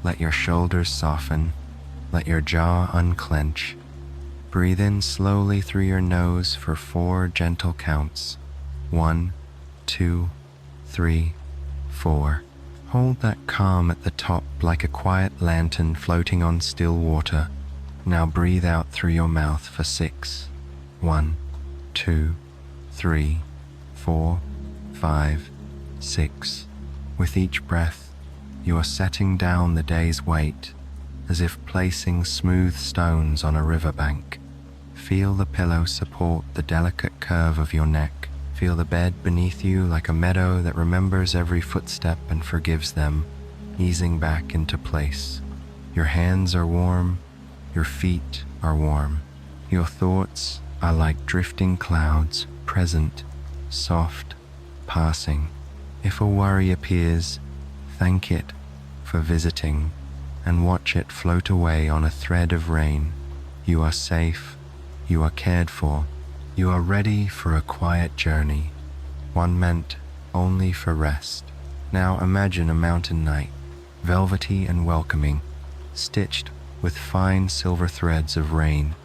Let your shoulders soften. Let your jaw unclench. Breathe in slowly through your nose for 4 gentle counts. 1, 2, 3, 4. Hold that calm at the top like a quiet lantern floating on still water. Now breathe out through your mouth for 6. 1, 2, 3, 4, 5, 6. With each breath, you are setting down the day's weight, as if placing smooth stones on a riverbank. Feel the pillow support the delicate curve of your neck. Feel the bed beneath you like a meadow that remembers every footstep and forgives them, easing back into place. Your hands are warm, your feet are warm. Your thoughts are like drifting clouds, present, soft, passing. If a worry appears, thank it for visiting and watch it float away on a thread of rain. You are safe, you are cared for, you are ready for a quiet journey, one meant only for rest. Now imagine a mountain night, velvety and welcoming, stitched with fine silver threads of rain.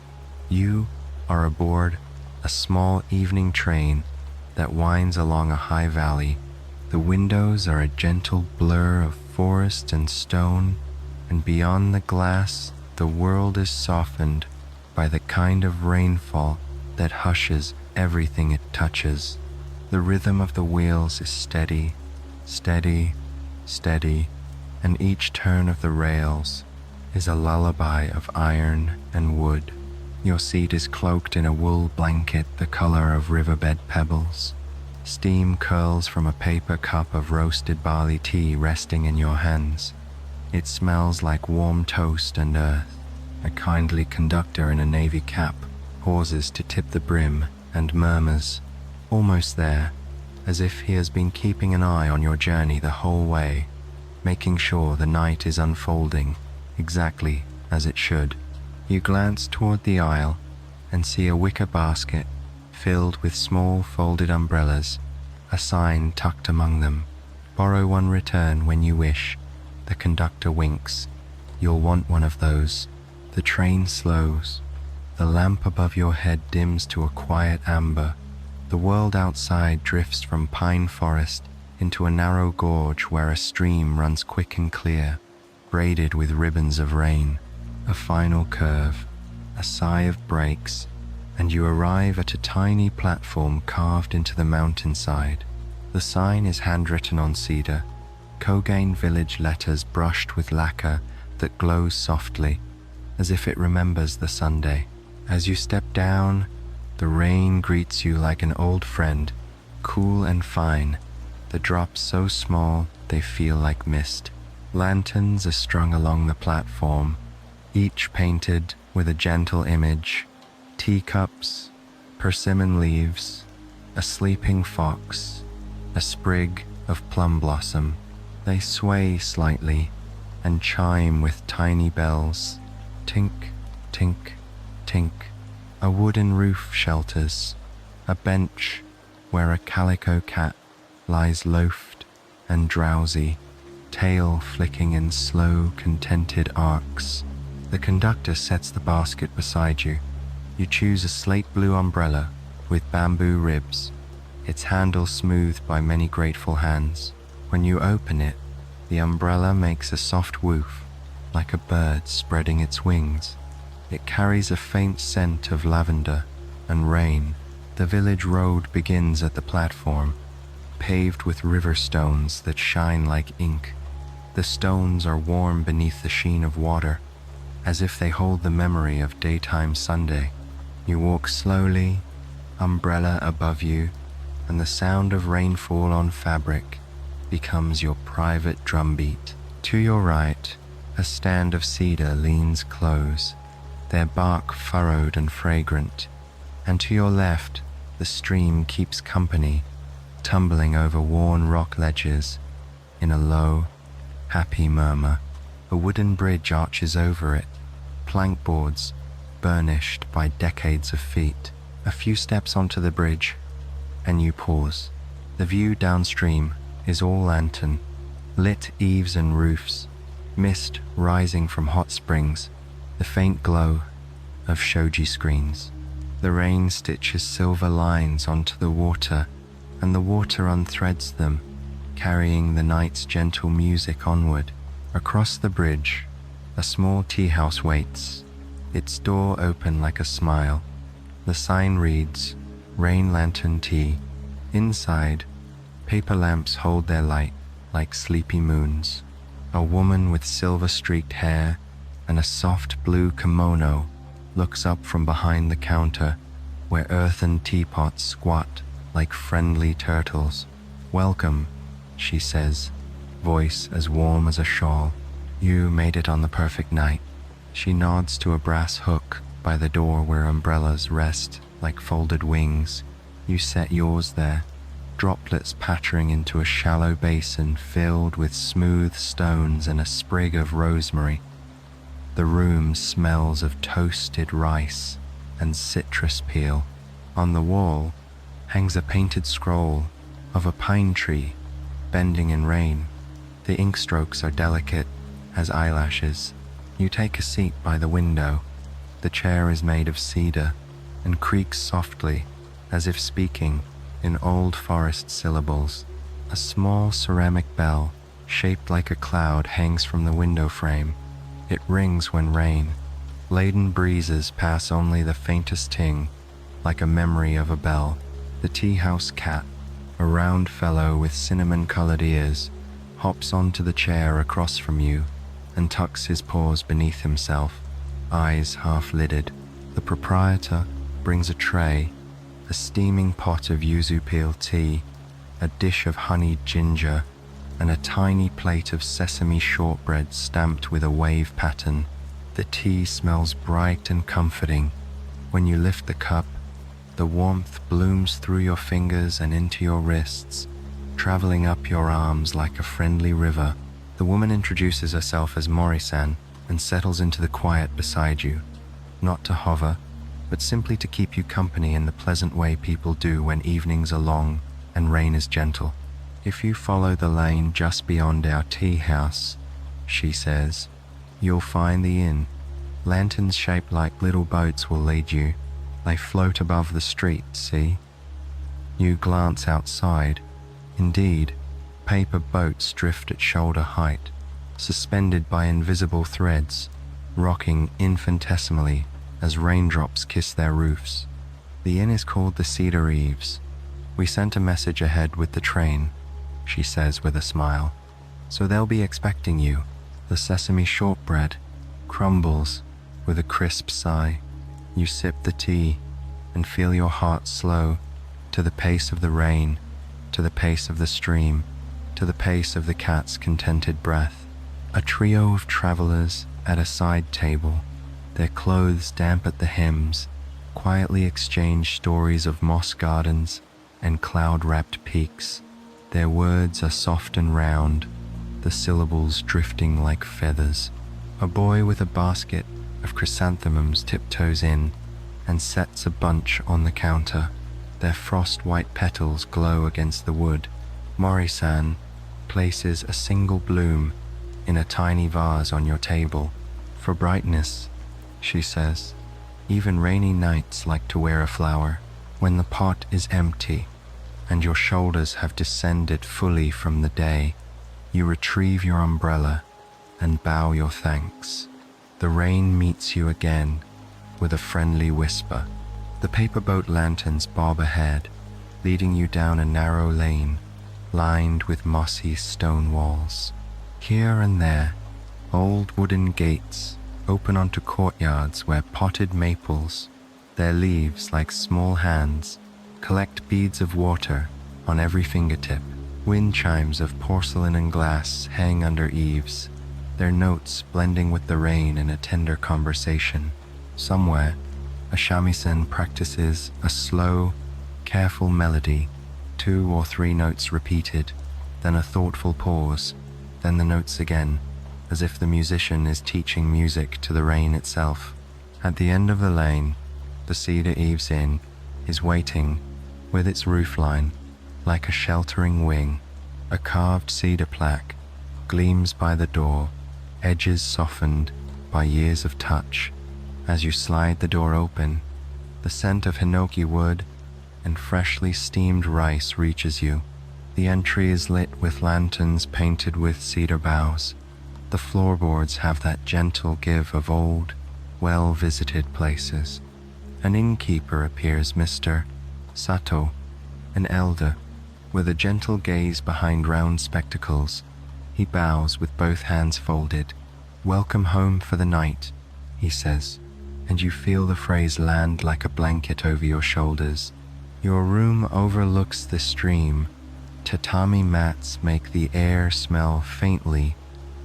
You are aboard a small evening train that winds along a high valley. The windows are a gentle blur of forest and stone, and beyond the glass, the world is softened by the kind of rainfall that hushes everything it touches. The rhythm of the wheels is steady, steady, steady, and each turn of the rails is a lullaby of iron and wood. Your seat is cloaked in a wool blanket the color of riverbed pebbles. Steam curls from a paper cup of roasted barley tea resting in your hands. It smells like warm toast and earth. A kindly conductor in a navy cap pauses to tip the brim and murmurs, "Almost there," as if he has been keeping an eye on your journey the whole way, making sure the night is unfolding exactly as it should. You glance toward the aisle and see a wicker basket filled with small folded umbrellas, a sign tucked among them. Borrow one, return when you wish. The conductor winks. You'll want one of those. The train slows. The lamp above your head dims to a quiet amber. The world outside drifts from pine forest into a narrow gorge where a stream runs quick and clear, braided with ribbons of rain. A final curve, a sigh of brakes, and you arrive at a tiny platform carved into the mountainside. The sign is handwritten on cedar, Cogain Village letters brushed with lacquer that glows softly, as if it remembers the Sunday. As you step down, the rain greets you like an old friend, cool and fine, the drops so small they feel like mist. Lanterns are strung along the platform, each painted with a gentle image. Teacups, persimmon leaves, a sleeping fox, a sprig of plum blossom. They sway slightly and chime with tiny bells. Tink, tink, tink. A wooden roof shelters a bench where a calico cat lies loafed and drowsy, tail flicking in slow, contented arcs. The conductor sets the basket beside you. You choose a slate blue umbrella with bamboo ribs, its handle smoothed by many grateful hands. When you open it, the umbrella makes a soft woof, like a bird spreading its wings. It carries a faint scent of lavender and rain. The village road begins at the platform, paved with river stones that shine like ink. The stones are warm beneath the sheen of water, as if they hold the memory of daytime Sunday. You walk slowly, umbrella above you, and the sound of rainfall on fabric becomes your private drumbeat. To your right, a stand of cedar leans close, their bark furrowed and fragrant, and to your left, the stream keeps company, tumbling over worn rock ledges in a low, happy murmur. A wooden bridge arches over it, plank boards burnished by decades of feet. A few steps onto the bridge, and you pause. The view downstream is all lantern, lit eaves and roofs, mist rising from hot springs, the faint glow of shoji screens. The rain stitches silver lines onto the water, and the water unthreads them, carrying the night's gentle music onward. Across the bridge, a small tea house waits, its door open like a smile. The sign reads, "Rain Lantern Tea." Inside, paper lamps hold their light like sleepy moons. A woman with silver-streaked hair and a soft blue kimono looks up from behind the counter where earthen teapots squat like friendly turtles. "Welcome," she says, voice as warm as a shawl. "You made it on the perfect night." She nods to a brass hook by the door where umbrellas rest like folded wings. "You set yours there," droplets pattering into a shallow basin filled with smooth stones and a sprig of rosemary. The room smells of toasted rice and citrus peel. On the wall hangs a painted scroll of a pine tree bending in rain. The ink strokes are delicate as eyelashes. You take a seat by the window. The chair is made of cedar and creaks softly as if speaking in old forest syllables. A small ceramic bell shaped like a cloud hangs from the window frame. It rings when rain-laden breezes pass only the faintest ting, like a memory of a bell. The tea house cat, a round fellow with cinnamon-colored ears, hops onto the chair across from you and tucks his paws beneath himself, eyes half-lidded. The proprietor brings a tray, a steaming pot of yuzu peel tea, a dish of honeyed ginger, and a tiny plate of sesame shortbread stamped with a wave pattern. The tea smells bright and comforting. When you lift the cup, the warmth blooms through your fingers and into your wrists, traveling up your arms like a friendly river. The woman introduces herself as Mori-san and settles into the quiet beside you, not to hover, but simply to keep you company in the pleasant way people do when evenings are long and rain is gentle. "If you follow the lane just beyond our tea house," she says, "you'll find the inn. Lanterns shaped like little boats will lead you. They float above the street, see?" You glance outside. Indeed, paper boats drift at shoulder height, suspended by invisible threads, rocking infinitesimally as raindrops kiss their roofs. The inn is called the Cedar Eaves. "We sent a message ahead with the train," she says with a smile, "so they'll be expecting you." The sesame shortbread crumbles with a crisp sigh. You sip the tea and feel your heart slow to the pace of the rain, to the pace of the stream, to the pace of the cat's contented breath. A trio of travelers at a side table, their clothes damp at the hems, quietly exchange stories of moss gardens and cloud-wrapped peaks. Their words are soft and round, the syllables drifting like feathers. A boy with a basket of chrysanthemums tiptoes in and sets a bunch on the counter. Their frost-white petals glow against the wood. Mori-san places a single bloom in a tiny vase on your table. "For brightness," she says. "Even rainy nights like to wear a flower." When the pot is empty and your shoulders have descended fully from the day, you retrieve your umbrella and bow your thanks. The rain meets you again with a friendly whisper. The paper boat lanterns bob ahead, leading you down a narrow lane lined with mossy stone walls. Here and there, old wooden gates open onto courtyards where potted maples, their leaves like small hands, collect beads of water on every fingertip. Wind chimes of porcelain and glass hang under eaves, their notes blending with the rain in a tender conversation. Somewhere, a shamisen practices a slow, careful melody, 2 or 3 notes repeated, then a thoughtful pause, then the notes again, as if the musician is teaching music to the rain itself. At the end of the lane, the Cedar Eaves Inn is waiting with its roofline like a sheltering wing. A carved cedar plaque gleams by the door, edges softened by years of touch. As you slide the door open, the scent of hinoki wood and freshly steamed rice reaches you. The entry is lit with lanterns painted with cedar boughs. The floorboards have that gentle give of old, well-visited places. An innkeeper appears, Mr. Sato, an elder, with a gentle gaze behind round spectacles. He bows with both hands folded. "Welcome home for the night," he says, and you feel the phrase land like a blanket over your shoulders. Your room overlooks the stream. Tatami mats make the air smell faintly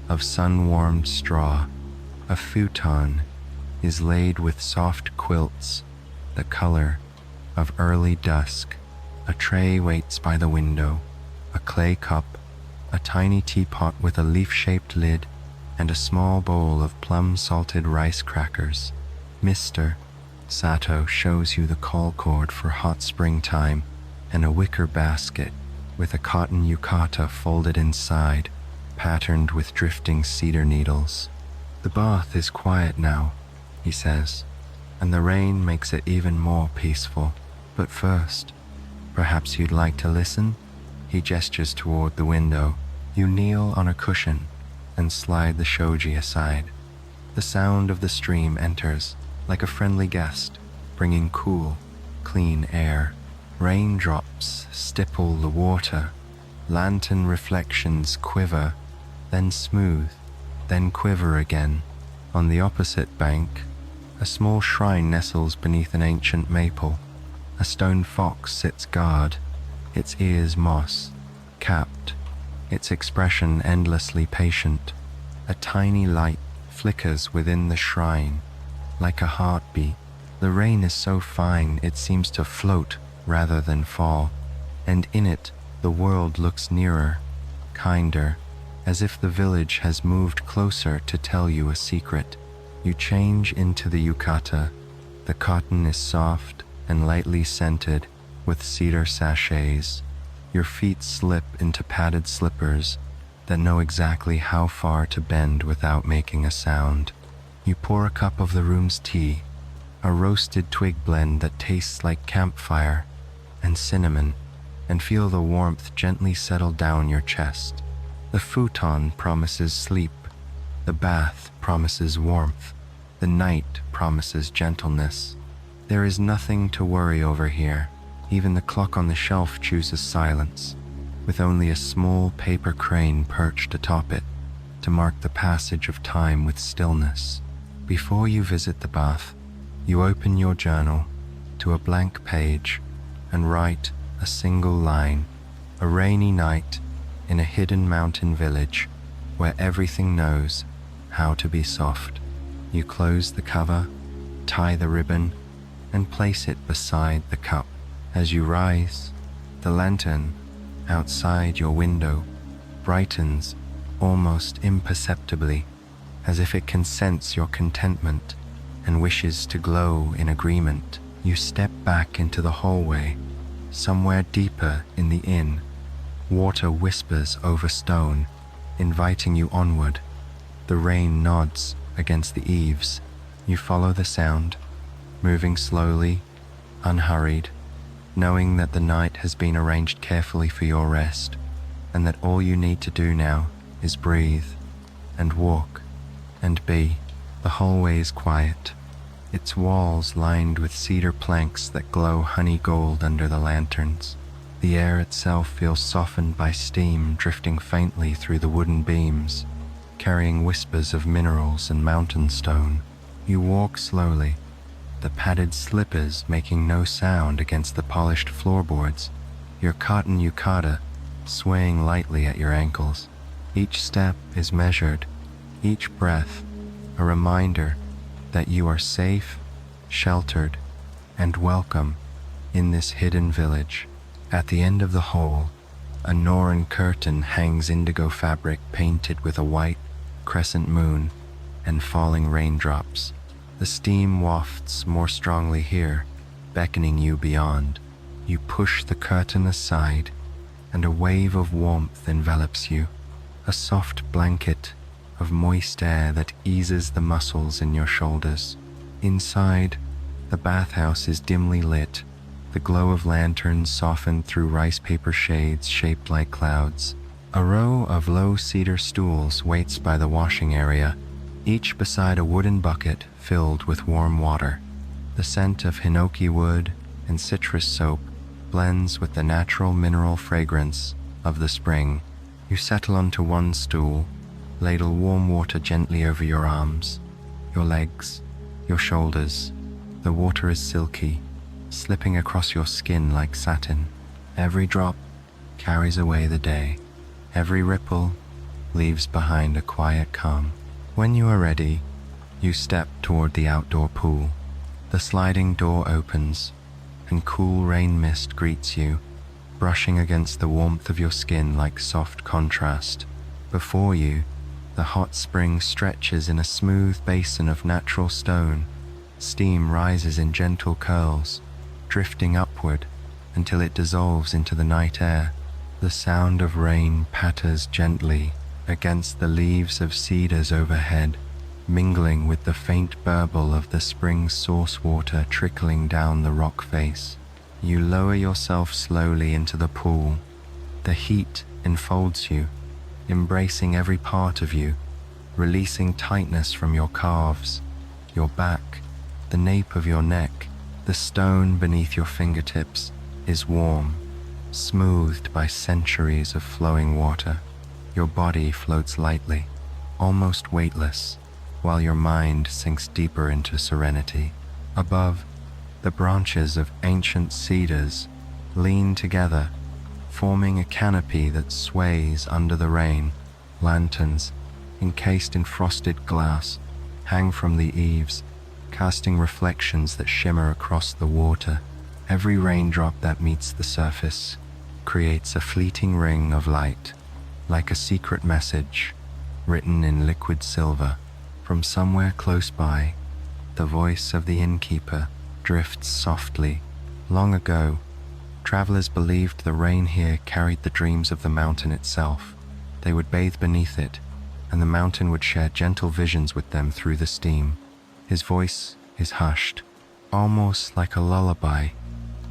of sun-warmed straw. A futon is laid with soft quilts, the color of early dusk. A tray waits by the window, a clay cup, a tiny teapot with a leaf-shaped lid, and a small bowl of plum-salted rice crackers. Mr. Sato shows you the call cord for hot springtime and a wicker basket with a cotton yukata folded inside, patterned with drifting cedar needles. "The bath is quiet now," he says, "and the rain makes it even more peaceful. But first, perhaps you'd like to listen?" He gestures toward the window. You kneel on a cushion and slide the shoji aside. The sound of the stream enters like a friendly guest, bringing cool, clean air. Raindrops stipple the water. Lantern reflections quiver, then smooth, then quiver again. On the opposite bank, a small shrine nestles beneath an ancient maple. A stone fox sits guard, its ears moss, capped, its expression endlessly patient. A tiny light flickers within the shrine, like a heartbeat. The rain is so fine it seems to float rather than fall, and in it the world looks nearer, kinder, as if the village has moved closer to tell you a secret. You change into the yukata. The cotton is soft and lightly scented with cedar sachets. Your feet slip into padded slippers that know exactly how far to bend without making a sound. You pour a cup of the room's tea, a roasted twig blend that tastes like campfire and cinnamon, and feel the warmth gently settle down your chest. The futon promises sleep, the bath promises warmth, the night promises gentleness. There is nothing to worry over here. Even the clock on the shelf chooses silence, with only a small paper crane perched atop it to mark the passage of time with stillness. Before you visit the bath, you open your journal to a blank page and write a single line. A rainy night in a hidden mountain village where everything knows how to be soft. You close the cover, tie the ribbon, and place it beside the cup. As you rise, the lantern outside your window brightens almost imperceptibly, as if it can sense your contentment and wishes to glow in agreement. You step back into the hallway. Somewhere deeper in the inn, water whispers over stone, inviting you onward. The rain nods against the eaves. You follow the sound, moving slowly, unhurried, knowing that the night has been arranged carefully for your rest, and that all you need to do now is breathe and walk and be. The hallway is quiet, its walls lined with cedar planks that glow honey gold under the lanterns. The air itself feels softened by steam drifting faintly through the wooden beams, carrying whispers of minerals and mountain stone. You walk slowly, the padded slippers making no sound against the polished floorboards, your cotton yukata swaying lightly at your ankles. Each step is measured, each breath a reminder that you are safe, sheltered, and welcome in this hidden village. At the end of the hall, a Noran curtain hangs indigo fabric painted with a white crescent moon and falling raindrops. The steam wafts more strongly here, beckoning you beyond. You push the curtain aside, and a wave of warmth envelops you. A soft blanket of moist air that eases the muscles in your shoulders. Inside, the bathhouse is dimly lit, the glow of lanterns softened through rice paper shades shaped like clouds. A row of low cedar stools waits by the washing area, each beside a wooden bucket filled with warm water. The scent of hinoki wood and citrus soap blends with the natural mineral fragrance of the spring. You settle onto one stool, ladle warm water gently over your arms, your legs, your shoulders. The water is silky, slipping across your skin like satin. Every drop carries away the day. Every ripple leaves behind a quiet calm. When you are ready, you step toward the outdoor pool. The sliding door opens, and cool rain mist greets you, brushing against the warmth of your skin like soft contrast. Before you, the hot spring stretches in a smooth basin of natural stone. Steam rises in gentle curls, drifting upward until it dissolves into the night air. The sound of rain patters gently against the leaves of cedars overhead, mingling with the faint burble of the spring's source water trickling down the rock face. You lower yourself slowly into the pool. The heat enfolds you, embracing every part of you, releasing tightness from your calves, your back, the nape of your neck. The stone beneath your fingertips is warm, smoothed by centuries of flowing water. Your body floats lightly, almost weightless, while your mind sinks deeper into serenity. Above, the branches of ancient cedars lean together, forming a canopy that sways under the rain. Lanterns, encased in frosted glass, hang from the eaves, casting reflections that shimmer across the water. Every raindrop that meets the surface creates a fleeting ring of light, like a secret message written in liquid silver. From somewhere close by, the voice of the innkeeper drifts softly. Long ago, travelers believed the rain here carried the dreams of the mountain itself. They would bathe beneath it, and the mountain would share gentle visions with them through the steam. His voice is hushed, almost like a lullaby,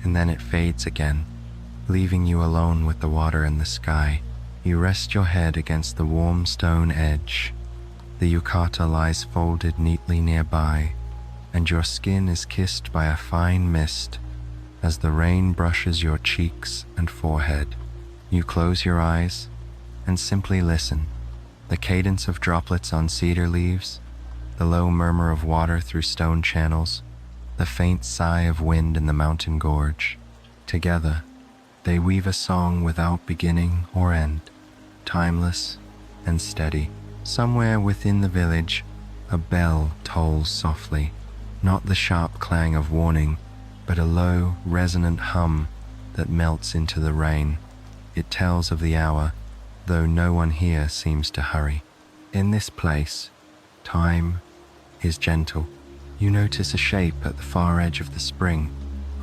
and then it fades again, leaving you alone with the water and the sky. You rest your head against the warm stone edge. The yukata lies folded neatly nearby, and your skin is kissed by a fine mist as the rain brushes your cheeks and forehead. You close your eyes and simply listen. The cadence of droplets on cedar leaves, the low murmur of water through stone channels, the faint sigh of wind in the mountain gorge. Together, they weave a song without beginning or end, timeless and steady. Somewhere within the village, a bell tolls softly, not the sharp clang of warning, but a low, resonant hum that melts into the rain. It tells of the hour, though no one here seems to hurry. In this place, time is gentle. You notice a shape at the far edge of the spring,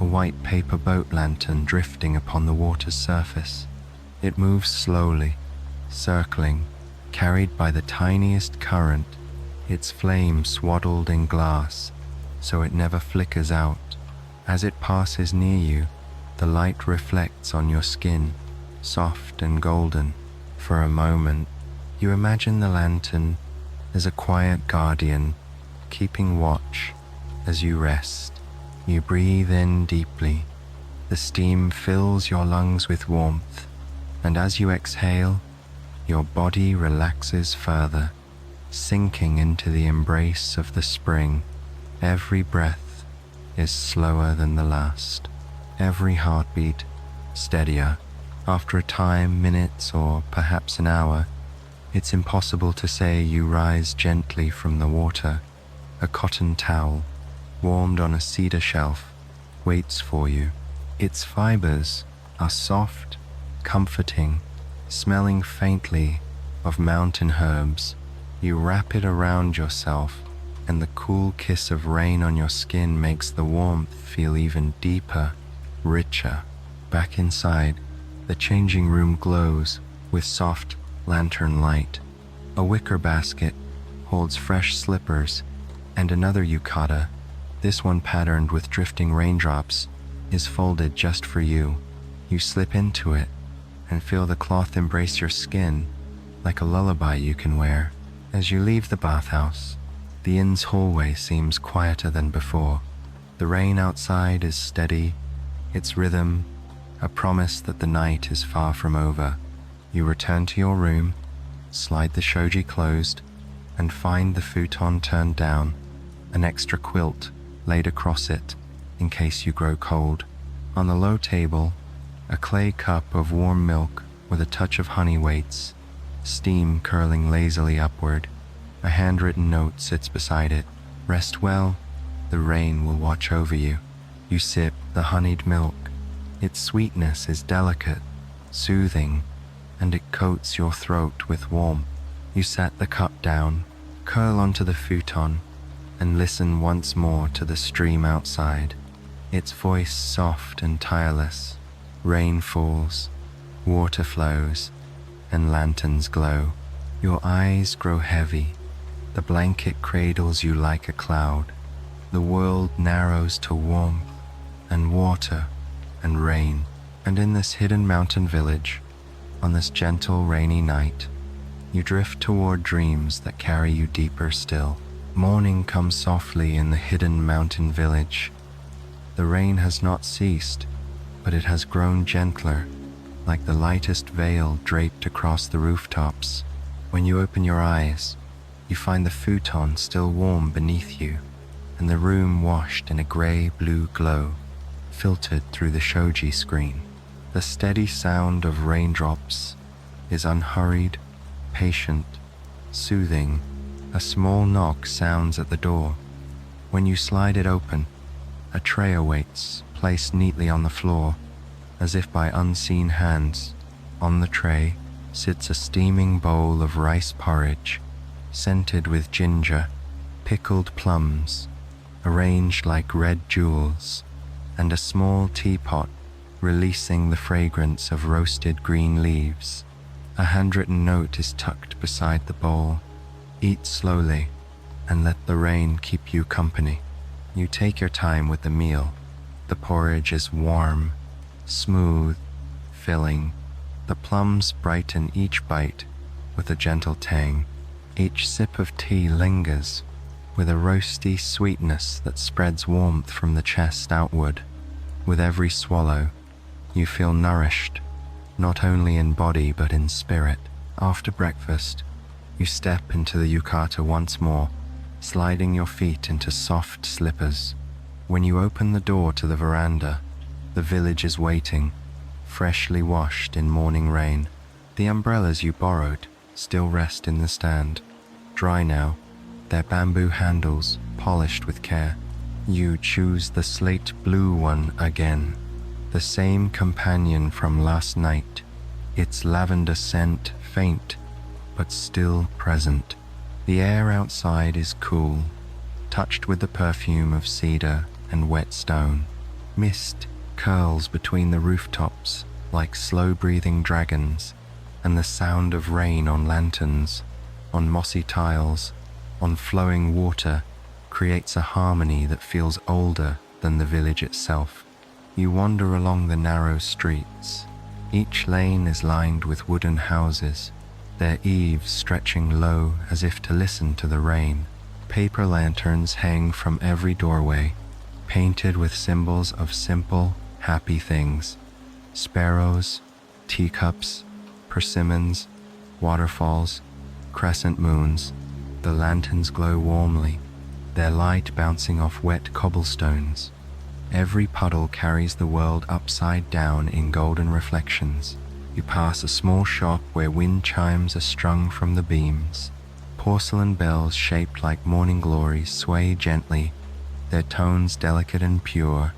a white paper boat lantern drifting upon the water's surface. It moves slowly, circling, carried by the tiniest current, its flame swaddled in glass, so it never flickers out. As it passes near you, the light reflects on your skin, soft and golden. For a moment, you imagine the lantern as a quiet guardian, keeping watch as you rest. You breathe in deeply. The steam fills your lungs with warmth, and as you exhale, your body relaxes further, sinking into the embrace of the spring. Every breath is slower than the last, every heartbeat steadier. After a time, minutes or perhaps an hour, it's impossible to say, you rise gently from the water. A cotton towel, warmed on a cedar shelf, waits for you. Its fibers are soft, comforting, smelling faintly of mountain herbs. You wrap it around yourself, and the cool kiss of rain on your skin makes the warmth feel even deeper, richer. Back inside, the changing room glows with soft lantern light. A wicker basket holds fresh slippers, and another yukata, this one patterned with drifting raindrops, is folded just for you. You slip into it and feel the cloth embrace your skin like a lullaby you can wear. As you leave the bathhouse, the inn's hallway seems quieter than before. The rain outside is steady, its rhythm a promise that the night is far from over. You return to your room, slide the shoji closed, and find the futon turned down, an extra quilt laid across it in case you grow cold. On the low table, a clay cup of warm milk with a touch of honey waits, steam curling lazily upward. A handwritten note sits beside it. Rest well, the rain will watch over you. You sip the honeyed milk. Its sweetness is delicate, soothing, and it coats your throat with warmth. You set the cup down, curl onto the futon, and listen once more to the stream outside. Its voice soft and tireless. Rain falls, water flows, and lanterns glow. Your eyes grow heavy. The blanket cradles you like a cloud. The world narrows to warmth and water and rain. And in this hidden mountain village, on this gentle rainy night, you drift toward dreams that carry you deeper still. Morning comes softly in the hidden mountain village. The rain has not ceased, but it has grown gentler, like the lightest veil draped across the rooftops. When you open your eyes, you find the futon still warm beneath you, and the room washed in a gray-blue glow, filtered through the shoji screen. The steady sound of raindrops is unhurried, patient, soothing. A small knock sounds at the door. When you slide it open, a tray awaits, placed neatly on the floor, as if by unseen hands. On the tray sits a steaming bowl of rice porridge, scented with ginger, pickled plums, arranged like red jewels, and a small teapot releasing the fragrance of roasted green leaves. A handwritten note is tucked beside the bowl. Eat slowly, and let the rain keep you company. You take your time with the meal. The porridge is warm, smooth, filling. The plums brighten each bite with a gentle tang. Each sip of tea lingers with a roasty sweetness that spreads warmth from the chest outward. With every swallow, you feel nourished, not only in body but in spirit. After breakfast, you step into the yukata once more, sliding your feet into soft slippers. When you open the door to the veranda, the village is waiting, freshly washed in morning rain. The umbrellas you borrowed still rest in the stand, dry now, their bamboo handles polished with care. You choose the slate blue one again, the same companion from last night, its lavender scent faint but still present. The air outside is cool, touched with the perfume of cedar and wet stone. Mist curls between the rooftops like slow-breathing dragons, and the sound of rain on lanterns, on mossy tiles, on flowing water creates a harmony that feels older than the village itself. You wander along the narrow streets. Each lane is lined with wooden houses, their eaves stretching low as if to listen to the rain. Paper lanterns hang from every doorway, painted with symbols of simple, happy things. Sparrows, teacups, persimmons, waterfalls, crescent moons. The lanterns glow warmly, their light bouncing off wet cobblestones. Every puddle carries the world upside down in golden reflections. You pass a small shop where wind chimes are strung from the beams. Porcelain bells shaped like morning glories sway gently, their tones delicate and pure,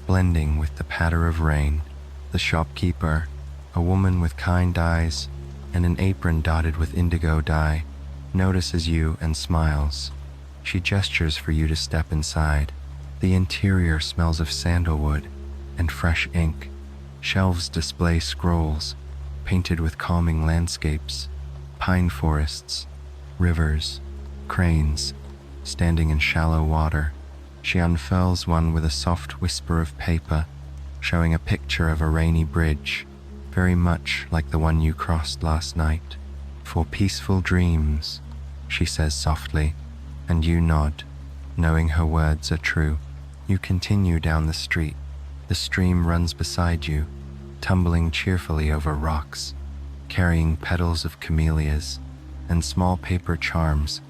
blending with the patter of rain. The shopkeeper, a woman with kind eyes and an apron dotted with indigo dye, notices you and smiles. She gestures for you to step inside. The interior smells of sandalwood and fresh ink. Shelves display scrolls, painted with calming landscapes, pine forests, rivers, cranes, standing in shallow water. She unfurls one with a soft whisper of paper, showing a picture of a rainy bridge, very much like the one you crossed last night. "For peaceful dreams," she says softly, and you nod, knowing her words are true. You continue down the street. The stream runs beside you, tumbling cheerfully over rocks, carrying petals of camellias and small paper charms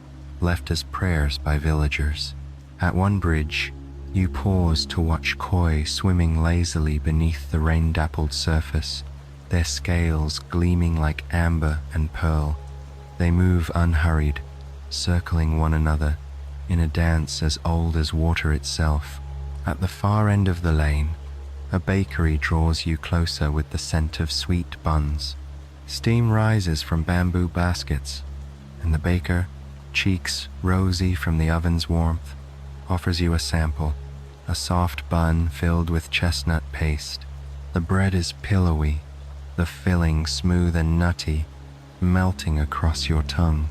left as prayers by villagers. At one bridge, you pause to watch koi swimming lazily beneath the rain-dappled surface, their scales gleaming like amber and pearl. They move unhurried, circling one another in a dance as old as water itself. At the far end of the lane, a bakery draws you closer with the scent of sweet buns. Steam rises from bamboo baskets, and the baker, cheeks rosy from the oven's warmth, offers you a sample, a soft bun filled with chestnut paste. The bread is pillowy, the filling smooth and nutty, melting across your tongue.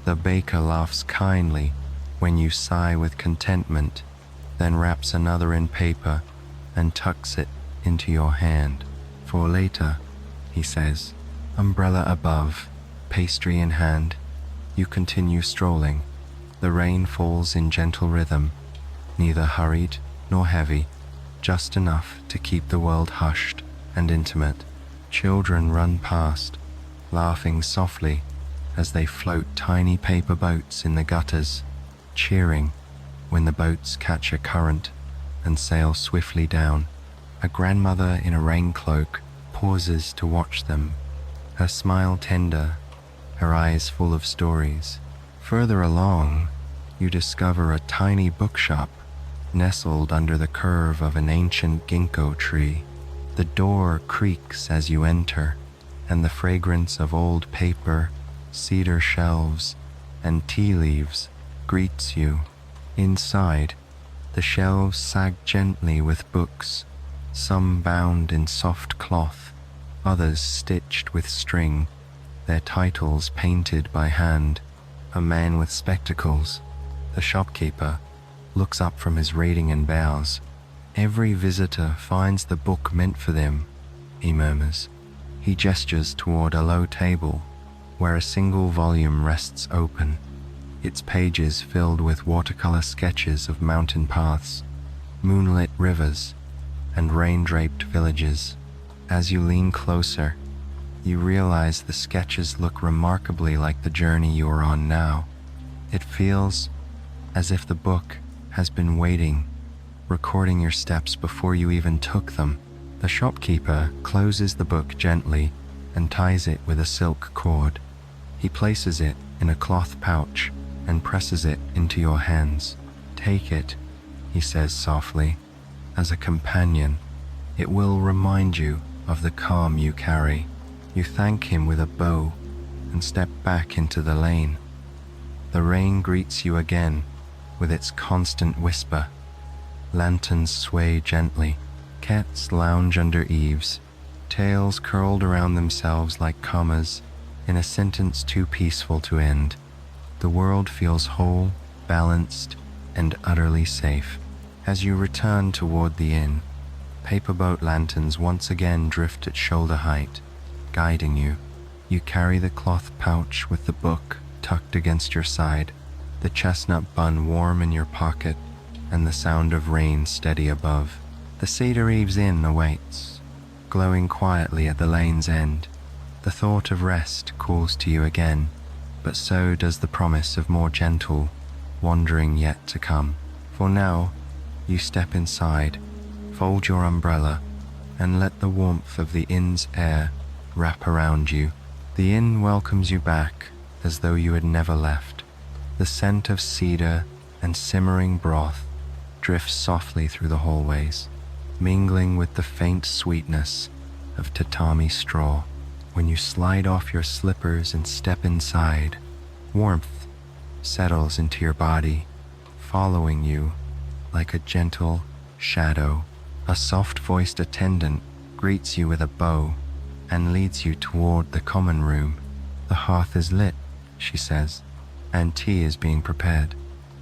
The baker laughs kindly when you sigh with contentment, then wraps another in paper and tucks it into your hand. "For later," he says, umbrella above, pastry in hand. You continue strolling. The rain falls in gentle rhythm, neither hurried nor heavy, just enough to keep the world hushed and intimate. Children run past, laughing softly as they float tiny paper boats in the gutters, cheering when the boats catch a current and sail swiftly down. A grandmother in a rain cloak pauses to watch them, her smile tender, her eyes full of stories. Further along, you discover a tiny bookshop nestled under the curve of an ancient ginkgo tree. The door creaks as you enter, and the fragrance of old paper, cedar shelves, and tea leaves greets you. Inside, the shelves sag gently with books, some bound in soft cloth, others stitched with string, their titles painted by hand. A man with spectacles, the shopkeeper, looks up from his reading and bows. "Every visitor finds the book meant for them," he murmurs. He gestures toward a low table where a single volume rests open, its pages filled with watercolor sketches of mountain paths, moonlit rivers, and rain-draped villages. As you lean closer, you realize the sketches look remarkably like the journey you are on now. It feels as if the book has been waiting, recording your steps before you even took them. The shopkeeper closes the book gently and ties it with a silk cord. He places it in a cloth pouch and presses it into your hands. "Take it," he says softly, "as a companion. It will remind you of the calm you carry." You thank him with a bow and step back into the lane. The rain greets you again with its constant whisper. Lanterns sway gently. Cats lounge under eaves, tails curled around themselves like commas in a sentence too peaceful to end. The world feels whole, balanced, and utterly safe. As you return toward the inn, paper boat lanterns once again drift at shoulder height, guiding you. You carry the cloth pouch with the book tucked against your side, the chestnut bun warm in your pocket, and the sound of rain steady above. The Cedar Eaves Inn awaits, glowing quietly at the lane's end. The thought of rest calls to you again, but so does the promise of more gentle wandering yet to come. For now, you step inside, fold your umbrella, and let the warmth of the inn's air wrap around you. The inn welcomes you back as though you had never left. The scent of cedar and simmering broth drifts softly through the hallways, mingling with the faint sweetness of tatami straw. When you slide off your slippers and step inside, warmth settles into your body, following you like a gentle shadow. A soft-voiced attendant greets you with a bow and leads you toward the common room. "The hearth is lit," she says, and tea is being prepared.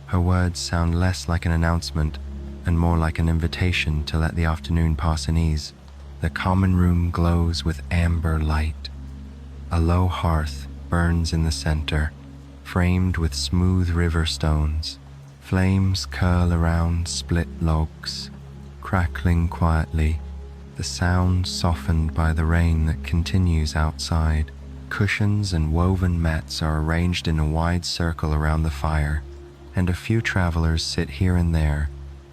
Her words sound less like an announcement and more like an invitation to let the afternoon pass in ease. The common room glows with amber light. A low hearth burns in the center, framed with smooth river stones. Flames curl around split logs, crackling quietly, the sound softened by the rain that continues outside. Cushions and woven mats are arranged in a wide circle around the fire, and a few travelers sit here and there,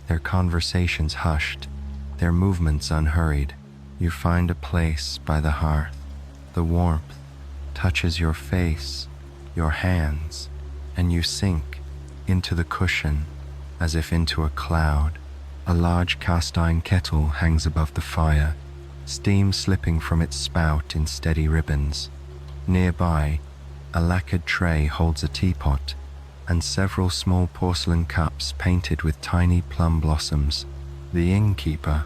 their conversations hushed, their movements unhurried. You find a place by the hearth. The warmth touches your face, your hands, and you sink into the cushion as if into a cloud. A large cast-iron kettle hangs above the fire, steam slipping from its spout in steady ribbons. Nearby, a lacquered tray holds a teapot and several small porcelain cups painted with tiny plum blossoms. The innkeeper,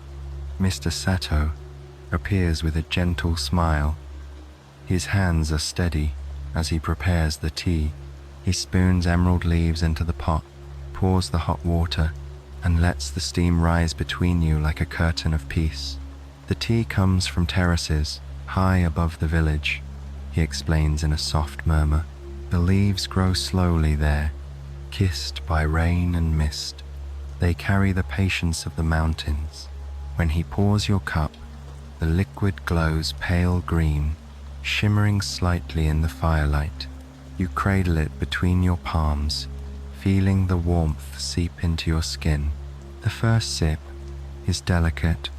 Mr. Sato, appears with a gentle smile. His hands are steady as he prepares the tea. He spoons emerald leaves into the pot, pours the hot water, and lets the steam rise between you like a curtain of peace. The tea comes from terraces high above the village, he explains in a soft murmur. The leaves grow slowly there, kissed by rain and mist. They carry the patience of the mountains. When he pours your cup, the liquid glows pale green, shimmering slightly in the firelight. You cradle it between your palms, feeling the warmth seep into your skin. The first sip is delicate,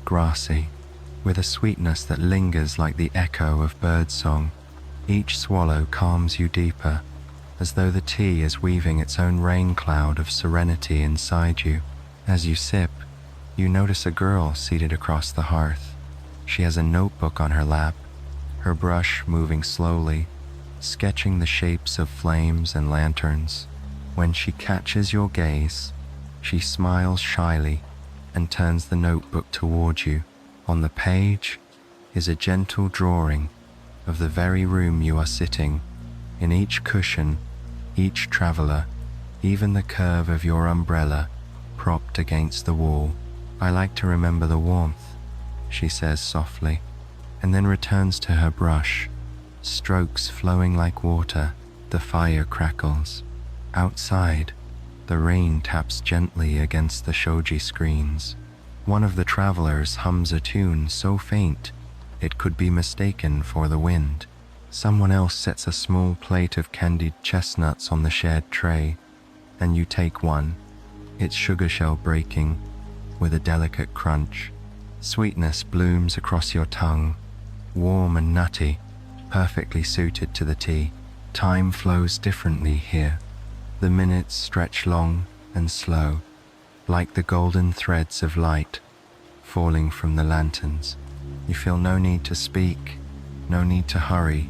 grassy, with a sweetness that lingers like the echo of birdsong. Each swallow calms you deeper, as though the tea is weaving its own rain cloud of serenity inside you. As you sip, you notice a girl seated across the hearth. She has a notebook on her lap, her brush moving slowly, sketching the shapes of flames and lanterns. When she catches your gaze, she smiles shyly and turns the notebook toward you. On the page is a gentle drawing of the very room you are sitting. In each cushion, each traveler, even the curve of your umbrella propped against the wall. I like to remember the warmth, she says softly, and then returns to her brush, strokes flowing like water. The fire crackles. Outside, the rain taps gently against the shoji screens. One of the travelers hums a tune so faint it could be mistaken for the wind. Someone else sets a small plate of candied chestnuts on the shared tray, and you take one, its sugar shell breaking with a delicate crunch. Sweetness blooms across your tongue, warm and nutty, perfectly suited to the tea. Time flows differently here. The minutes stretch long and slow, like the golden threads of light falling from the lanterns. You feel no need to speak, no need to hurry,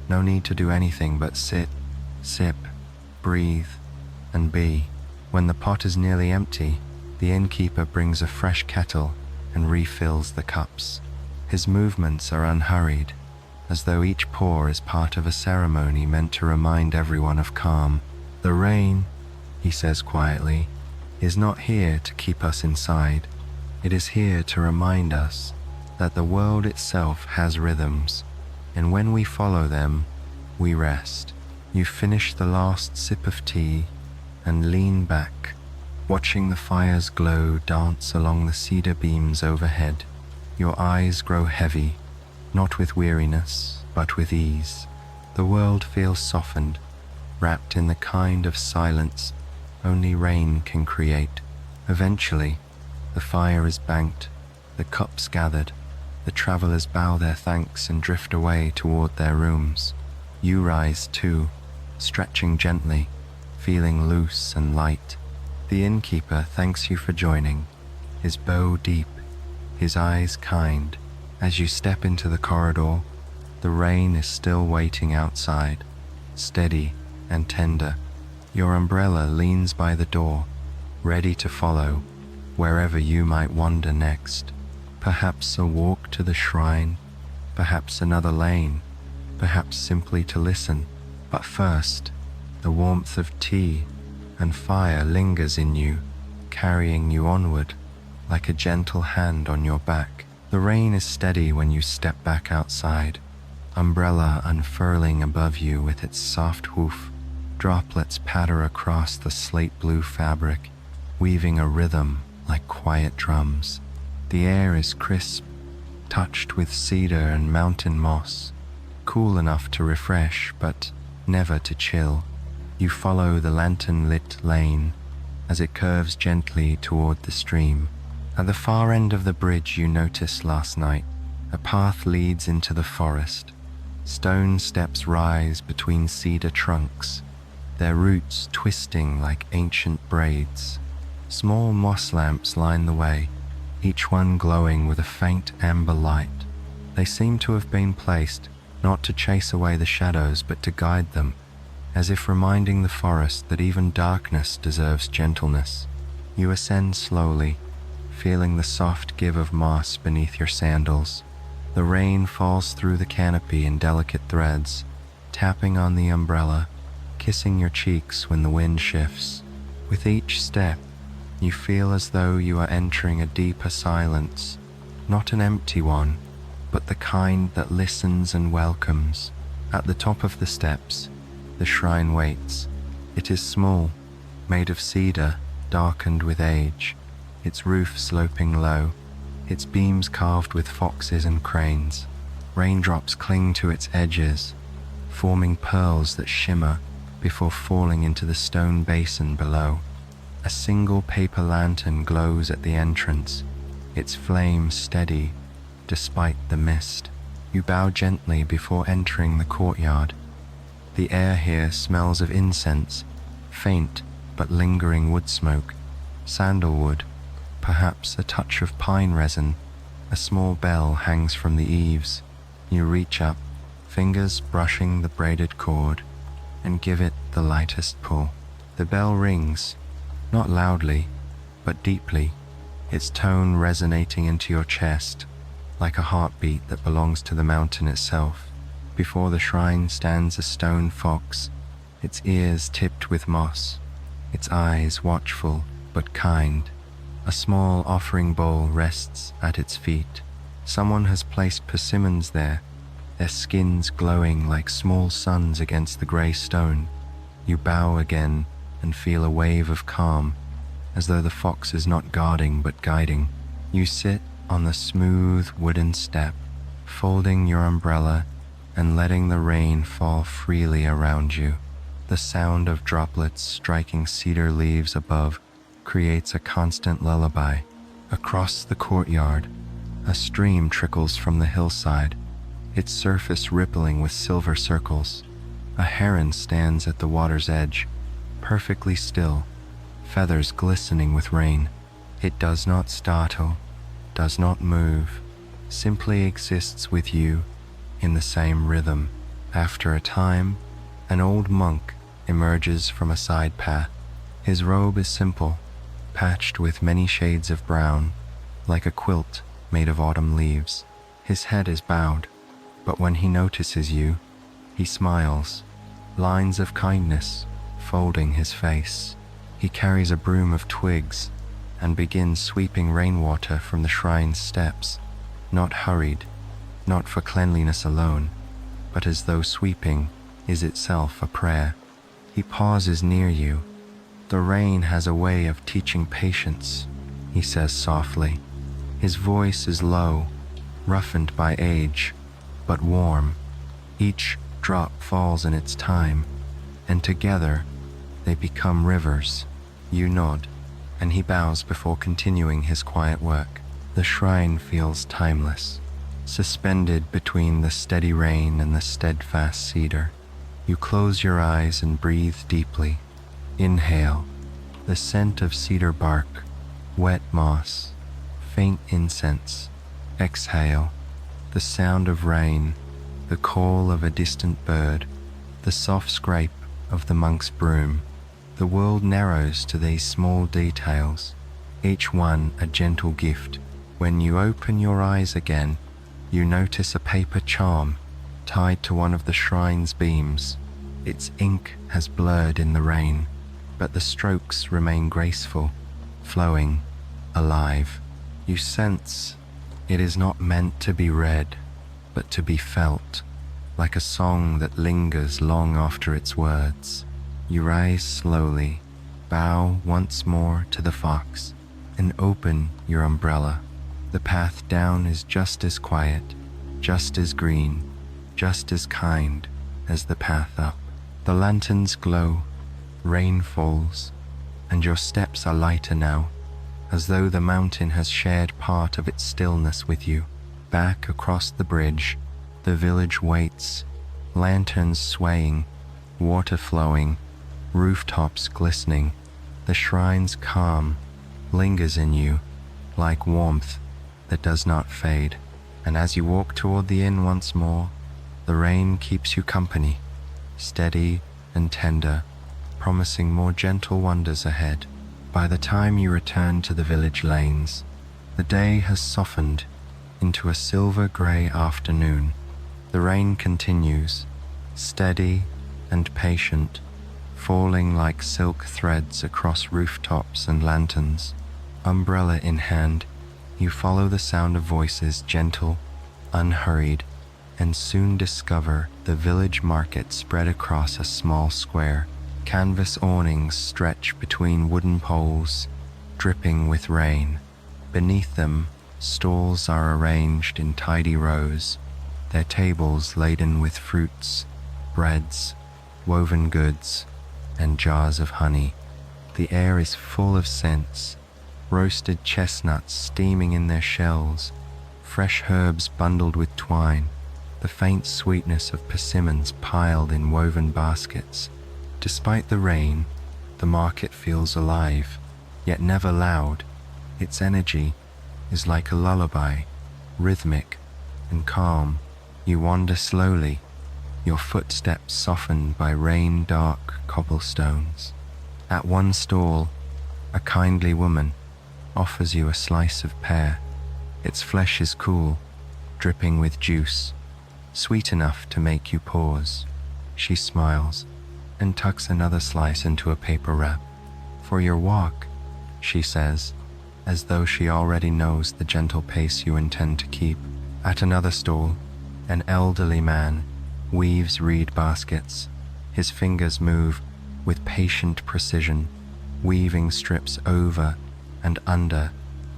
no need to do anything but sit, sip, breathe, and be. When the pot is nearly empty, the innkeeper brings a fresh kettle and refills the cups. His movements are unhurried, as though each pour is part of a ceremony meant to remind everyone of calm. The rain, he says quietly, is not here to keep us inside. It is here to remind us that the world itself has rhythms, and when we follow them, we rest. You finish the last sip of tea and lean back, watching the fire's glow dance along the cedar beams overhead. Your eyes grow heavy, not with weariness, but with ease. The world feels softened, wrapped in the kind of silence only rain can create. Eventually, the fire is banked, the cups gathered, the travelers bow their thanks and drift away toward their rooms. You rise too, stretching gently, feeling loose and light. The innkeeper thanks you for joining, his bow deep, his eyes kind. As you step into the corridor, the rain is still waiting outside, steady and tender. Your umbrella leans by the door, ready to follow wherever you might wander next. Perhaps a walk to the shrine, perhaps another lane, perhaps simply to listen. But first, The warmth of tea and fire lingers in you, carrying you onward like a gentle hand on your back. The rain is steady when you step back outside, umbrella unfurling above you with its soft woof. Droplets patter across the slate blue fabric, weaving a rhythm like quiet drums. The air is crisp, touched with cedar and mountain moss, cool enough to refresh but never to chill. You follow the lantern-lit lane as it curves gently toward the stream. At the far end of the bridge you noticed last night, a path leads into the forest. Stone steps rise between cedar trunks, their roots twisting like ancient braids. Small moss lamps line the way, each one glowing with a faint amber light. They seem to have been placed not to chase away the shadows but to guide them, as if reminding the forest that even darkness deserves gentleness. You ascend slowly, feeling the soft give of moss beneath your sandals. The rain falls through the canopy in delicate threads, tapping on the umbrella, kissing your cheeks when the wind shifts. With each step, you feel as though you are entering a deeper silence, not an empty one, but the kind that listens and welcomes. At the top of the steps, the shrine waits. It is small, made of cedar, darkened with age, its roof sloping low, its beams carved with foxes and cranes. Raindrops cling to its edges, forming pearls that shimmer before falling into the stone basin below. A single paper lantern glows at the entrance, its flame steady despite the mist. You bow gently before entering the courtyard. The air here smells of incense, faint but lingering wood smoke, sandalwood, perhaps a touch of pine resin. A small bell hangs from the eaves. You reach up, fingers brushing the braided cord, and give it the lightest pull. The bell rings, not loudly, but deeply, its tone resonating into your chest like a heartbeat that belongs to the mountain itself. Before the shrine stands a stone fox, its ears tipped with moss, its eyes watchful but kind. A small offering bowl rests at its feet. Someone has placed persimmons there, their skins glowing like small suns against the grey stone. You bow again and feel a wave of calm, as though the fox is not guarding but guiding. You sit on the smooth wooden step, folding your umbrella and letting the rain fall freely around you. The sound of droplets striking cedar leaves above creates a constant lullaby. Across the courtyard, a stream trickles from the hillside, its surface rippling with silver circles. A heron stands at the water's edge, perfectly still, feathers glistening with rain. It does not startle, does not move, simply exists with you in the same rhythm. After a time, an old monk emerges from a side path. His robe is simple, patched with many shades of brown, like a quilt made of autumn leaves. His head is bowed, but when he notices you, he smiles, lines of kindness folding his face. He carries a broom of twigs and begins sweeping rainwater from the shrine's steps, not hurried, not for cleanliness alone, but as though sweeping is itself a prayer. He pauses near you. The rain has a way of teaching patience, he says softly. His voice is low, roughened by age, but warm. Each drop falls in its time, and together they become rivers. You nod, and he bows before continuing his quiet work. The shrine feels timeless, suspended between the steady rain and the steadfast cedar. You close your eyes and breathe deeply. Inhale, the scent of cedar bark, wet moss, faint incense. Exhale, the sound of rain, the call of a distant bird, the soft scrape of the monk's broom. The world narrows to these small details, each one a gentle gift. When you open your eyes again, you notice a paper charm tied to one of the shrine's beams. Its ink has blurred in the rain, but the strokes remain graceful, flowing, alive. You sense it is not meant to be read, but to be felt, like a song that lingers long after its words. You rise slowly, bow once more to the fox, and open your umbrella. The path down is just as quiet, just as green, just as kind as the path up. The lanterns glow, rain falls, and your steps are lighter now, as though the mountain has shared part of its stillness with you. Back across the bridge, the village waits, lanterns swaying, water flowing, rooftops glistening. The shrine's calm lingers in you, like warmth that does not fade. And as you walk toward the inn once more, the rain keeps you company, steady and tender, promising more gentle wonders ahead. By the time you return to the village lanes, the day has softened into a silver-gray afternoon. The rain continues, steady and patient, falling like silk threads across rooftops and lanterns. Umbrella in hand, you follow the sound of voices, gentle, unhurried, and soon discover the village market spread across a small square. Canvas awnings stretch between wooden poles, dripping with rain. Beneath them, stalls are arranged in tidy rows, their tables laden with fruits, breads, woven goods, and jars of honey. The air is full of scents, roasted chestnuts steaming in their shells, fresh herbs bundled with twine, the faint sweetness of persimmons piled in woven baskets. Despite the rain, the market feels alive, yet never loud. Its energy is like a lullaby, rhythmic and calm. You wander slowly, your footsteps softened by rain-dark cobblestones. At one stall, a kindly woman offers you a slice of pear. Its flesh is cool, dripping with juice, sweet enough to make you pause. She smiles and tucks another slice into a paper wrap. For your walk, she says, as though she already knows the gentle pace you intend to keep. At another stall, an elderly man weaves reed baskets. His fingers move with patient precision, weaving strips over and under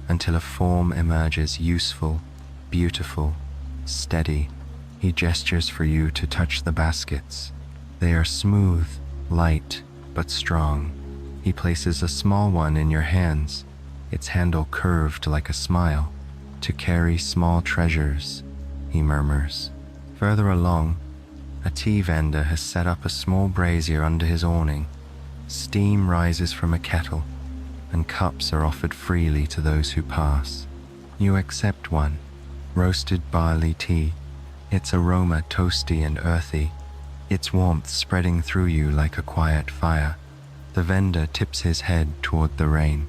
until a form emerges, useful, beautiful, steady. He gestures for you to touch the baskets. They are smooth, light, but strong. He places a small one in your hands, its handle curved like a smile. To carry small treasures, he murmurs. Further along, a tea vendor has set up a small brazier under his awning. Steam rises from a kettle, and cups are offered freely to those who pass. You accept one, roasted barley tea, its aroma toasty and earthy, its warmth spreading through you like a quiet fire. The vendor tips his head toward the rain.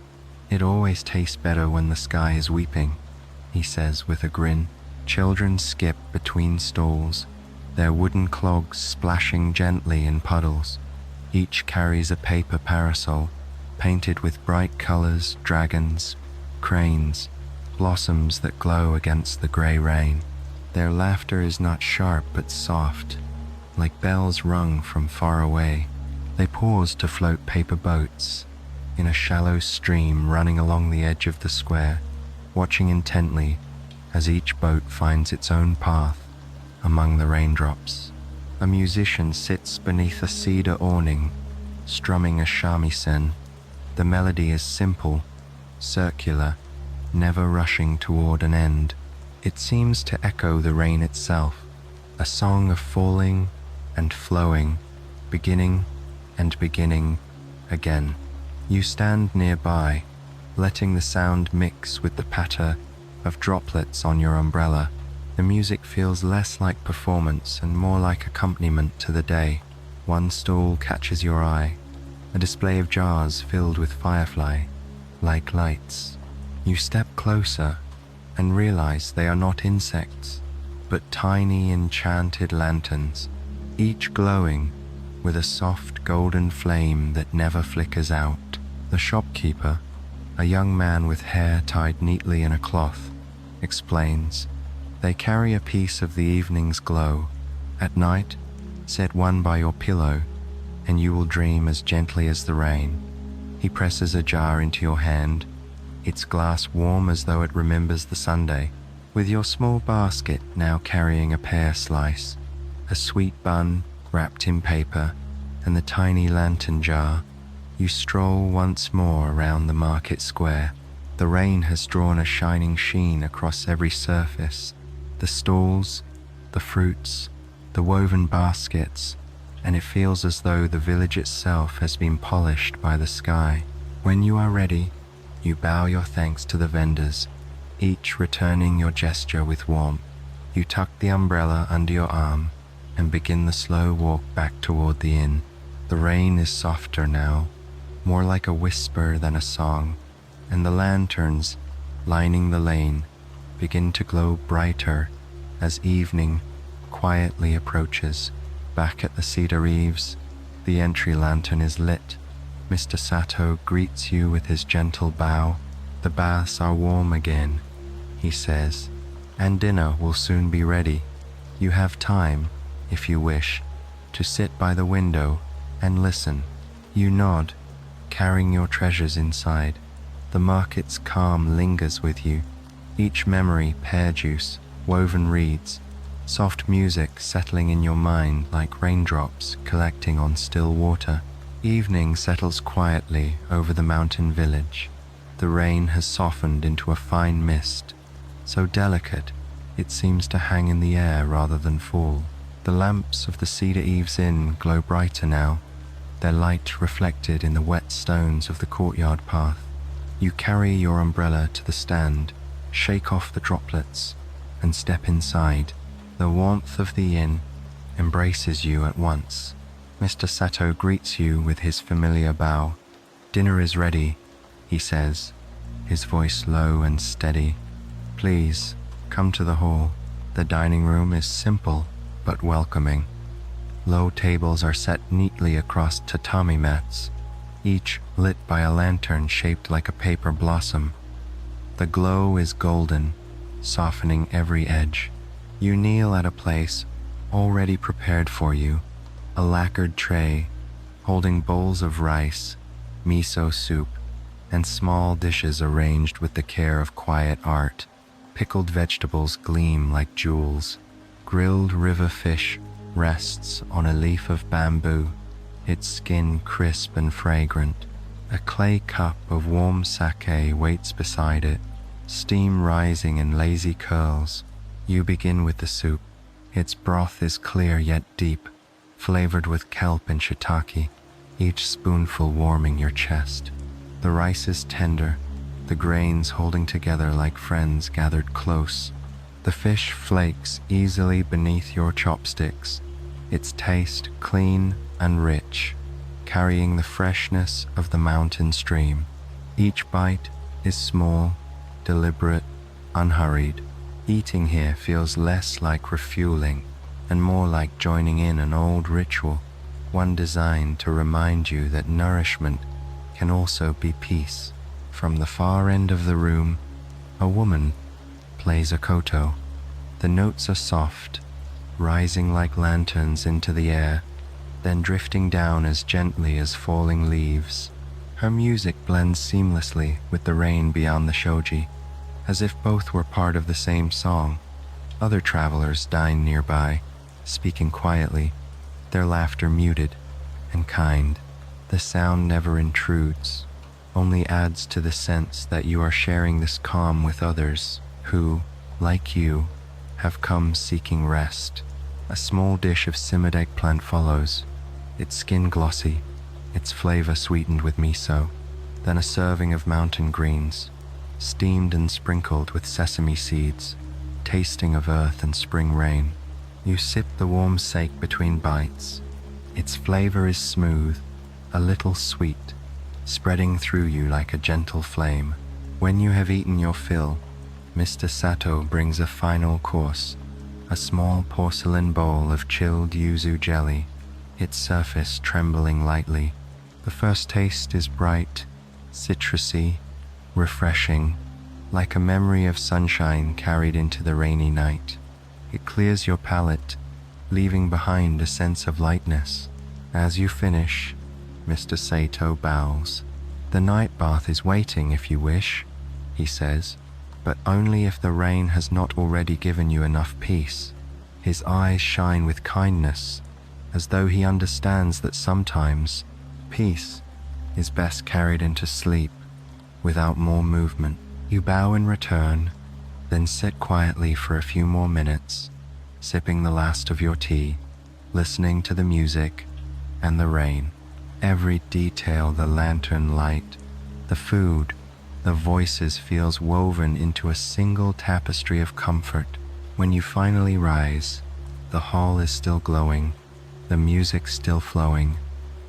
It always tastes better when the sky is weeping, he says with a grin. Children skip between stalls, their wooden clogs splashing gently in puddles. Each carries a paper parasol, painted with bright colors, dragons, cranes, blossoms that glow against the gray rain. Their laughter is not sharp but soft, like bells rung from far away. They pause to float paper boats in a shallow stream running along the edge of the square, watching intently as each boat finds its own path among the raindrops. A musician sits beneath a cedar awning, strumming a shamisen. The melody is simple, circular, never rushing toward an end. It seems to echo the rain itself, a song of falling and flowing, beginning and beginning again. You stand nearby, letting the sound mix with the patter of droplets on your umbrella. The music feels less like performance and more like accompaniment to the day. One stall catches your eye, a display of jars filled with firefly, like lights. You step closer and realize they are not insects, but tiny enchanted lanterns, each glowing with a soft golden flame that never flickers out. The shopkeeper, a young man with hair tied neatly in a cloth, explains, "They carry a piece of the evening's glow. At night, set one by your pillow, and you will dream as gently as the rain." He presses a jar into your hand, its glass warm as though it remembers the Sunday. With your small basket now carrying a pear slice, a sweet bun wrapped in paper, and the tiny lantern jar, you stroll once more around the market square. The rain has drawn a shining sheen across every surface, the stalls, the fruits, the woven baskets, and it feels as though the village itself has been polished by the sky. When you are ready, you bow your thanks to the vendors, each returning your gesture with warmth. You tuck the umbrella under your arm and begin the slow walk back toward the inn. The rain is softer now, more like a whisper than a song, and the lanterns lining the lane begin to glow brighter as evening quietly approaches. Back at the cedar eaves, the entry lantern is lit. Mr. Sato greets you with his gentle bow. "The baths are warm again," he says, "and dinner will soon be ready. You have time, if you wish, to sit by the window and listen." You nod, carrying your treasures inside. The market's calm lingers with you, each memory pear juice, woven reeds, soft music settling in your mind like raindrops collecting on still water. Evening settles quietly over the mountain village. The rain has softened into a fine mist, so delicate it seems to hang in the air rather than fall. The lamps of the Cedar Eaves Inn glow brighter now, their light reflected in the wet stones of the courtyard path. You carry your umbrella to the stand, shake off the droplets, and step inside. The warmth of the inn embraces you at once. Mr. Sato greets you with his familiar bow. "Dinner is ready," he says, his voice low and steady. "Please, come to the hall. The dining room is simple but welcoming. Low tables are set neatly across tatami mats, each lit by a lantern shaped like a paper blossom. The glow is golden, softening every edge. You kneel at a place already prepared for you, a lacquered tray holding bowls of rice, miso soup, and small dishes arranged with the care of quiet art. Pickled vegetables gleam like jewels. Grilled river fish rests on a leaf of bamboo, its skin crisp and fragrant. A clay cup of warm sake waits beside it, steam rising in lazy curls. You begin with the soup. Its broth is clear yet deep, flavored with kelp and shiitake, each spoonful warming your chest. The rice is tender, the grains holding together like friends gathered close. The fish flakes easily beneath your chopsticks, its taste clean and rich, carrying the freshness of the mountain stream. Each bite is small, deliberate, unhurried. Eating here feels less like refueling and more like joining in an old ritual, one designed to remind you that nourishment can also be peace. From the far end of the room, a woman plays a koto. The notes are soft, rising like lanterns into the air, then drifting down as gently as falling leaves. Her music blends seamlessly with the rain beyond the shoji, as if both were part of the same song. Other travelers dine nearby, speaking quietly, their laughter muted and kind. The sound never intrudes, only adds to the sense that you are sharing this calm with others who, like you, have come seeking rest. A small dish of simmered eggplant follows, its skin glossy, its flavor sweetened with miso. Then a serving of mountain greens, steamed and sprinkled with sesame seeds, tasting of earth and spring rain. You sip the warm sake between bites. Its flavor is smooth, a little sweet, spreading through you like a gentle flame. When you have eaten your fill, Mr. Sato brings a final course, a small porcelain bowl of chilled yuzu jelly. its surface trembling lightly. The first taste is bright, citrusy, refreshing, like a memory of sunshine carried into the rainy night. It clears your palate, leaving behind a sense of lightness. As you finish, Mr. Sato bows. "The night bath is waiting if you wish," he says, "but only if the rain has not already given you enough peace." His eyes shine with kindness, as though he understands that sometimes peace is best carried into sleep without more movement. You bow in return, then sit quietly for a few more minutes, sipping the last of your tea, listening to the music and the rain. Every detail, the lantern light, the food, the voices feels woven into a single tapestry of comfort. When you finally rise, the hall is still glowing, the music still flowing,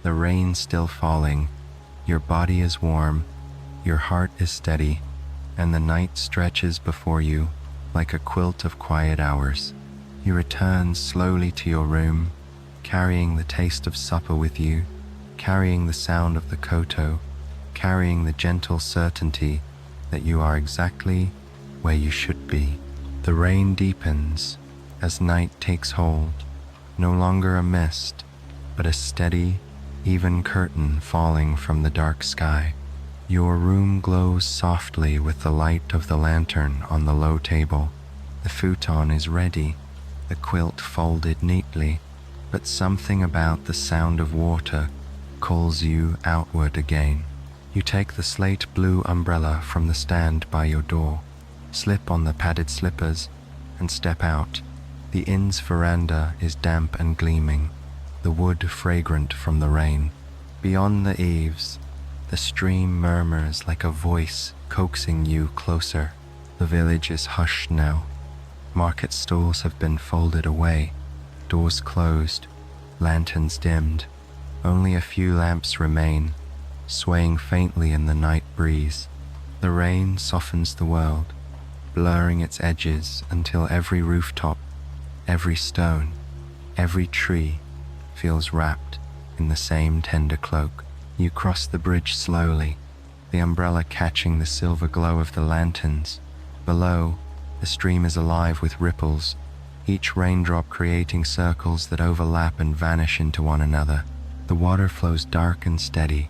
the rain still falling, your body is warm, your heart is steady, and the night stretches before you like a quilt of quiet hours. You return slowly to your room, carrying the taste of supper with you, carrying the sound of the koto, carrying the gentle certainty that you are exactly where you should be. The rain deepens as night takes hold, no longer a mist, but a steady, even curtain falling from the dark sky. Your room glows softly with the light of the lantern on the low table. The futon is ready, the quilt folded neatly, but something about the sound of water calls you outward again. You take the slate blue umbrella from the stand by your door, slip on the padded slippers, and step out. The inn's veranda is damp and gleaming, the wood fragrant from the rain. Beyond the eaves, the stream murmurs like a voice coaxing you closer. The village is hushed now. Market stalls have been folded away, doors closed, lanterns dimmed. Only a few lamps remain, swaying faintly in the night breeze. The rain softens the world, blurring its edges until every rooftop, every stone, every tree feels wrapped in the same tender cloak. You cross the bridge slowly, the umbrella catching the silver glow of the lanterns. Below, the stream is alive with ripples, each raindrop creating circles that overlap and vanish into one another. The water flows dark and steady,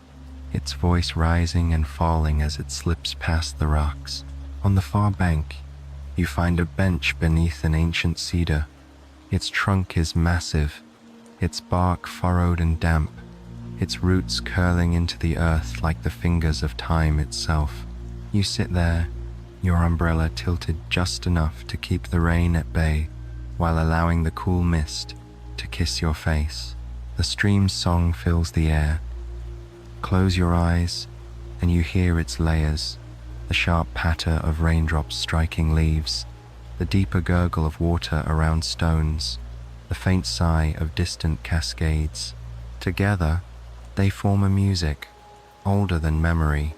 its voice rising and falling as it slips past the rocks. On the far bank, you find a bench beneath an ancient cedar. Its trunk is massive, its bark furrowed and damp, its roots curling into the earth like the fingers of time itself. You sit there, your umbrella tilted just enough to keep the rain at bay, while allowing the cool mist to kiss your face. The stream's song fills the air. Close your eyes, and you hear its layers, the sharp patter of raindrops striking leaves, the deeper gurgle of water around stones, the faint sigh of distant cascades. Together, they form a music older than memory,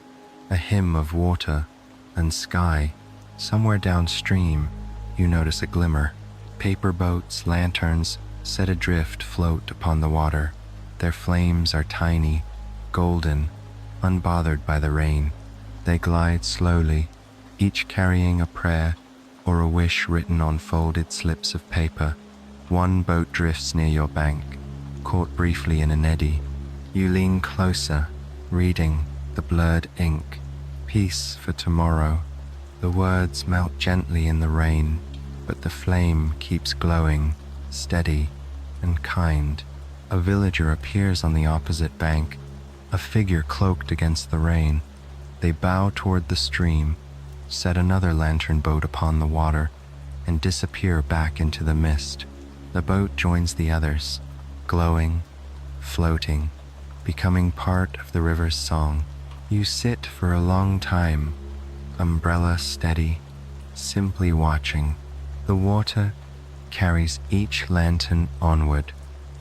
a hymn of water and sky. Somewhere downstream, you notice a glimmer. Paper boats, lanterns, set adrift float upon the water. Their flames are tiny, golden, unbothered by the rain. They glide slowly, each carrying a prayer or a wish written on folded slips of paper. One boat drifts near your bank, caught briefly in an eddy. You lean closer, reading the blurred ink. Peace for tomorrow. The words melt gently in the rain, but the flame keeps glowing, steady and kind. A villager appears on the opposite bank, a figure cloaked against the rain. They bow toward the stream, set another lantern boat upon the water, and disappear back into the mist. The boat joins the others, glowing, floating, becoming part of the river's song. You sit for a long time, umbrella steady, simply watching. The water carries each lantern onward,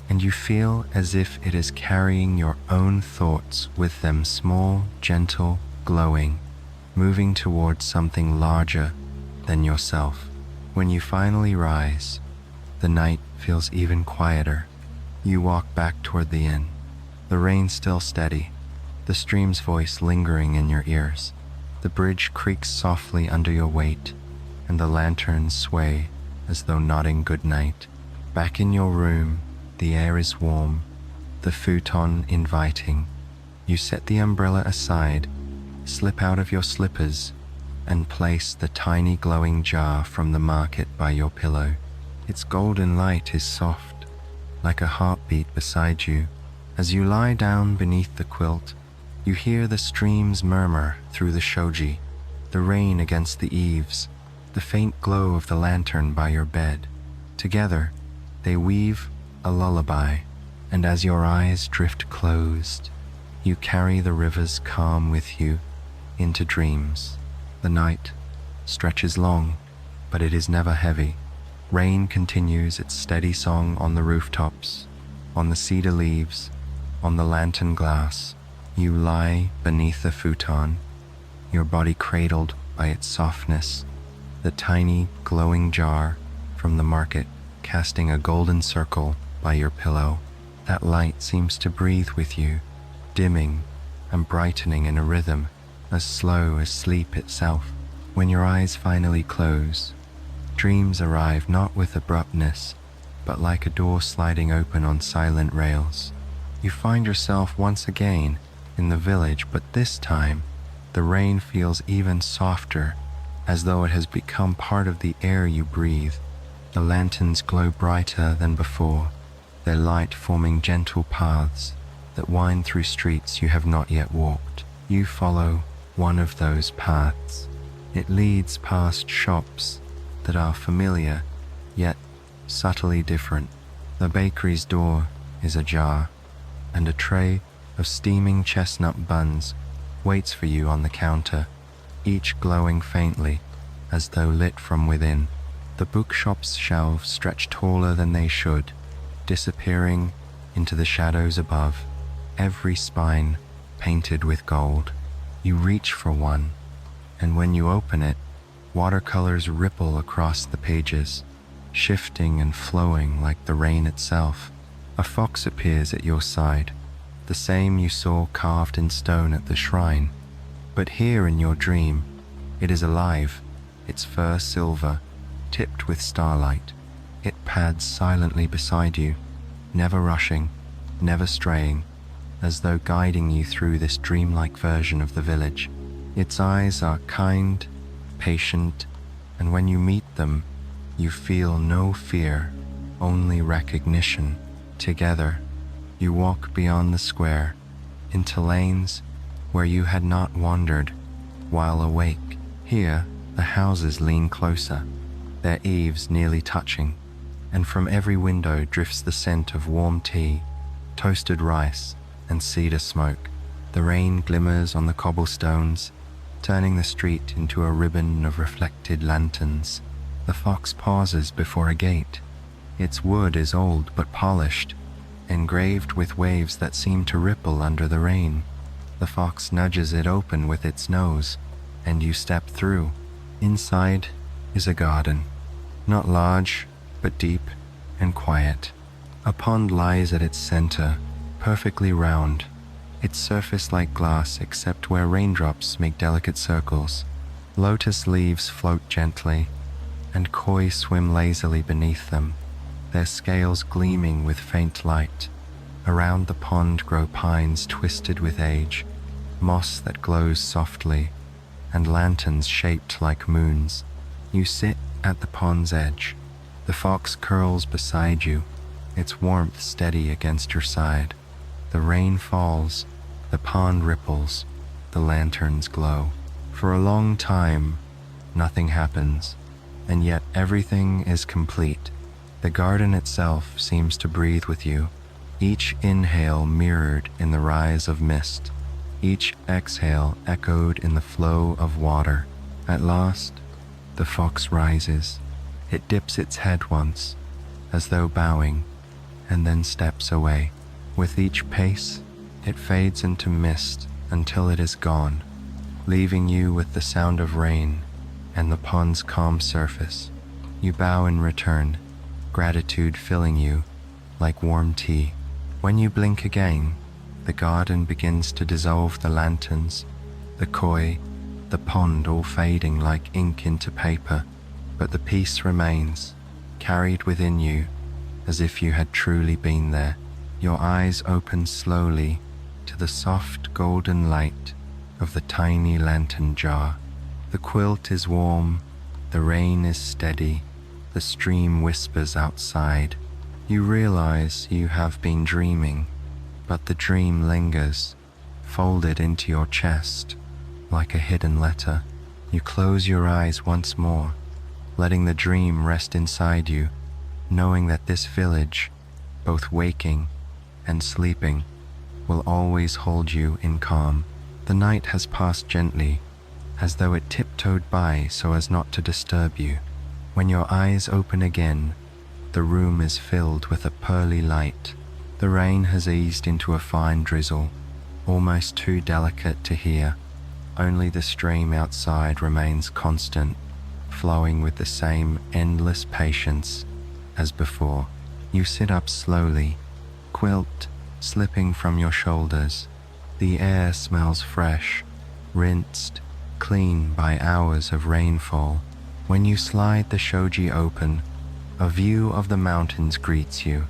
and you feel as if it is carrying your own thoughts with them, small, gentle, glowing, moving towards something larger than yourself. When you finally rise, the night feels even quieter. You walk back toward the inn, the rain still steady, the stream's voice lingering in your ears. The bridge creaks softly under your weight, and the lanterns sway as though nodding good night. Back in your room, the air is warm, the futon inviting. You set the umbrella aside, slip out of your slippers, and place the tiny glowing jar from the market by your pillow. Its golden light is soft, like a heartbeat beside you. As you lie down beneath the quilt, you hear the streams murmur through the shoji, the rain against the eaves, the faint glow of the lantern by your bed. Together, they weave a lullaby, and as your eyes drift closed, you carry the river's calm with you into dreams. The night stretches long, but it is never heavy. Rain continues its steady song on the rooftops, on the cedar leaves, on the lantern glass. You lie beneath the futon, your body cradled by its softness, the tiny glowing jar from the market casting a golden circle by your pillow. That light seems to breathe with you, dimming and brightening in a rhythm as slow as sleep itself. When your eyes finally close, dreams arrive not with abruptness, but like a door sliding open on silent rails. You find yourself once again in the village, but this time the rain feels even softer, as though it has become part of the air you breathe. The lanterns glow brighter than before, their light forming gentle paths that wind through streets you have not yet walked. You follow one of those paths. It leads past shops that are familiar, yet subtly different. The bakery's door is ajar, and a tray of steaming chestnut buns waits for you on the counter, each glowing faintly as though lit from within. The bookshop's shelves stretch taller than they should, disappearing into the shadows above, every spine painted with gold. You reach for one, and when you open it, watercolors ripple across the pages, shifting and flowing like the rain itself. A fox appears at your side, the same you saw carved in stone at the shrine. But here in your dream, it is alive, its fur silver, tipped with starlight. It pads silently beside you, never rushing, never straying, as though guiding you through this dreamlike version of the village. Its eyes are kind, patient, and when you meet them, you feel no fear, only recognition. Together, you walk beyond the square, into lanes where you had not wandered while awake. Here, the houses lean closer, their eaves nearly touching, and from every window drifts the scent of warm tea, toasted rice, and cedar smoke. The rain glimmers on the cobblestones, turning the street into a ribbon of reflected lanterns. The fox pauses before a gate. Its wood is old but polished, engraved with waves that seem to ripple under the rain. The fox nudges it open with its nose, and you step through. Inside is a garden, not large, but deep and quiet. A pond lies at its center, perfectly round, its surface like glass except where raindrops make delicate circles. Lotus leaves float gently, and koi swim lazily beneath them, their scales gleaming with faint light. Around the pond grow pines twisted with age, moss that glows softly, and lanterns shaped like moons. You sit at the pond's edge. The fox curls beside you, its warmth steady against your side. The rain falls, the pond ripples, the lanterns glow. For a long time, nothing happens, and yet everything is complete. The garden itself seems to breathe with you, each inhale mirrored in the rise of mist, each exhale echoed in the flow of water. At last, the fox rises. It dips its head once, as though bowing, and then steps away. With each pace, it fades into mist until it is gone, leaving you with the sound of rain and the pond's calm surface. You bow in return, gratitude filling you, like warm tea. When you blink again, the garden begins to dissolve the lanterns, the koi, the pond all fading like ink into paper, but the peace remains, carried within you as if you had truly been there. Your eyes open slowly to the soft golden light of the tiny lantern jar. The quilt is warm, the rain is steady, the stream whispers outside. You realize you have been dreaming, but the dream lingers, folded into your chest like a hidden letter. You close your eyes once more, letting the dream rest inside you, knowing that this village, both waking and sleeping, will always hold you in calm. The night has passed gently, as though it tiptoed by so as not to disturb you. When your eyes open again, the room is filled with a pearly light. The rain has eased into a fine drizzle, almost too delicate to hear. Only the stream outside remains constant, flowing with the same endless patience as before. You sit up slowly, quilt slipping from your shoulders. The air smells fresh, rinsed, clean by hours of rainfall. When you slide the shoji open, a view of the mountains greets you.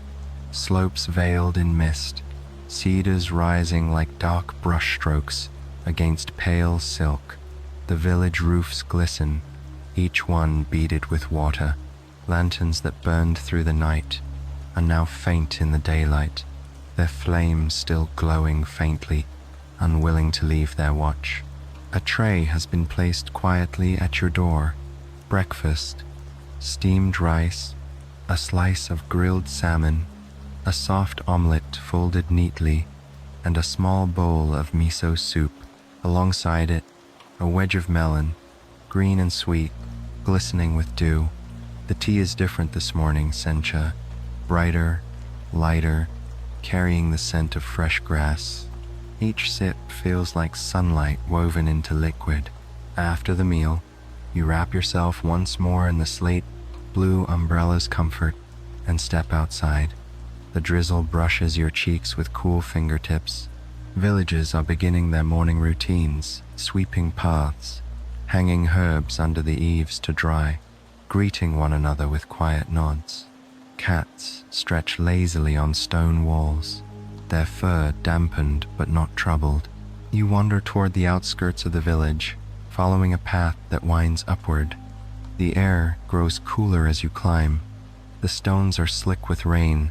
Slopes veiled in mist, cedars rising like dark brushstrokes against pale silk. The village roofs glisten, each one beaded with water. Lanterns that burned through the night are now faint in the daylight, their flames still glowing faintly, unwilling to leave their watch. A tray has been placed quietly at your door. Breakfast, steamed rice, a slice of grilled salmon, a soft omelette folded neatly, and a small bowl of miso soup. Alongside it, a wedge of melon, green and sweet, glistening with dew. The tea is different this morning, Sencha, brighter, lighter, carrying the scent of fresh grass. Each sip feels like sunlight woven into liquid. After the meal, you wrap yourself once more in the slate blue umbrella's comfort and step outside. The drizzle brushes your cheeks with cool fingertips. Villages are beginning their morning routines, sweeping paths, hanging herbs under the eaves to dry, greeting one another with quiet nods. Cats stretch lazily on stone walls, their fur dampened but not troubled. You wander toward the outskirts of the village, following a path that winds upward. The air grows cooler as you climb. The stones are slick with rain,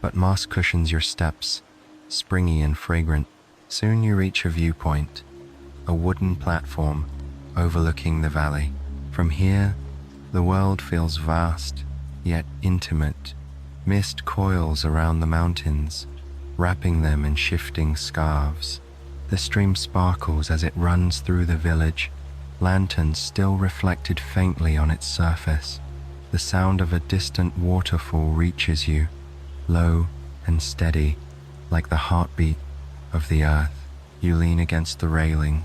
but moss cushions your steps, springy and fragrant. Soon you reach a viewpoint, a wooden platform overlooking the valley. From here, the world feels vast, yet intimate. Mist coils around the mountains, wrapping them in shifting scarves. The stream sparkles as it runs through the village, lanterns still reflected faintly on its surface. The sound of a distant waterfall reaches you, low and steady, like the heartbeat of the earth. You lean against the railing,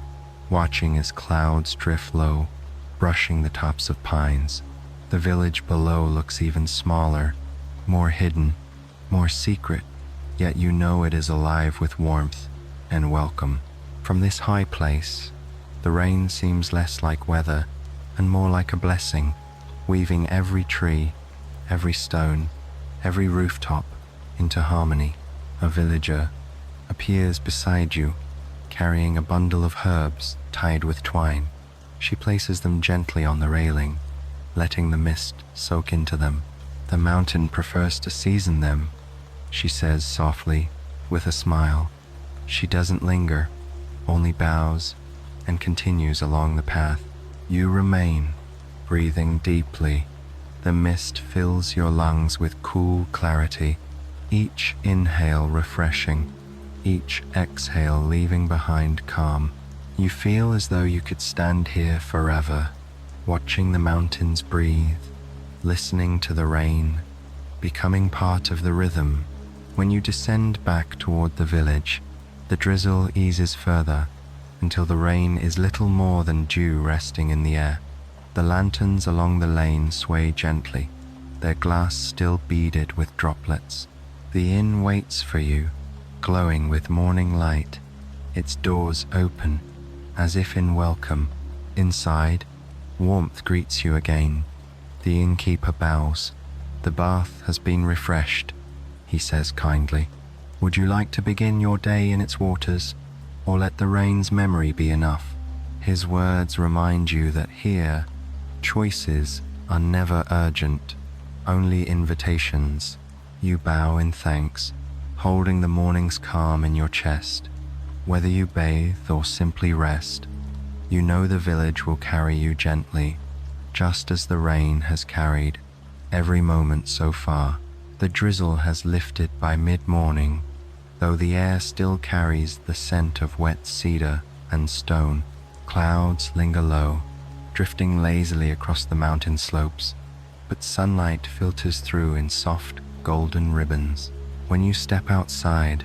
watching as clouds drift low, brushing the tops of pines. The village below looks even smaller, more hidden, more secret, yet you know it is alive with warmth and welcome. From this high place, the rain seems less like weather and more like a blessing, weaving every tree, every stone, every rooftop into harmony. A villager appears beside you, carrying a bundle of herbs tied with twine. She places them gently on the railing, letting the mist soak into them. The mountain prefers to season them, she says softly, with a smile. She doesn't linger, only bows and continues along the path. You remain, breathing deeply. The mist fills your lungs with cool clarity, each inhale refreshing, each exhale leaving behind calm. You feel as though you could stand here forever, watching the mountains breathe, listening to the rain, becoming part of the rhythm. When you descend back toward the village, the drizzle eases further until the rain is little more than dew resting in the air. The lanterns along the lane sway gently, their glass still beaded with droplets. The inn waits for you, glowing with morning light, its doors open, as if in welcome. Inside, warmth greets you again. The innkeeper bows. The bath has been refreshed, he says kindly. Would you like to begin your day in its waters, or let the rain's memory be enough? His words remind you that here, choices are never urgent, only invitations. You bow in thanks, holding the morning's calm in your chest. Whether you bathe or simply rest, you know the village will carry you gently, just as the rain has carried every moment so far. The drizzle has lifted by mid-morning, though the air still carries the scent of wet cedar and stone. Clouds linger low, drifting lazily across the mountain slopes, but sunlight filters through in soft, golden ribbons. When you step outside,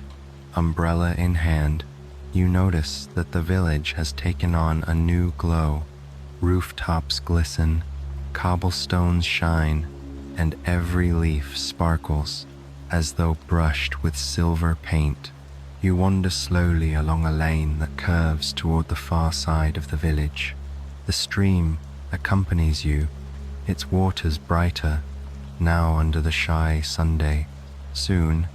umbrella in hand, you notice that the village has taken on a new glow. Rooftops glisten, cobblestones shine, and every leaf sparkles as though brushed with silver paint. You wander slowly along a lane that curves toward the far side of the village. The stream accompanies you, its waters brighter, now under the shy Sunday. Soon,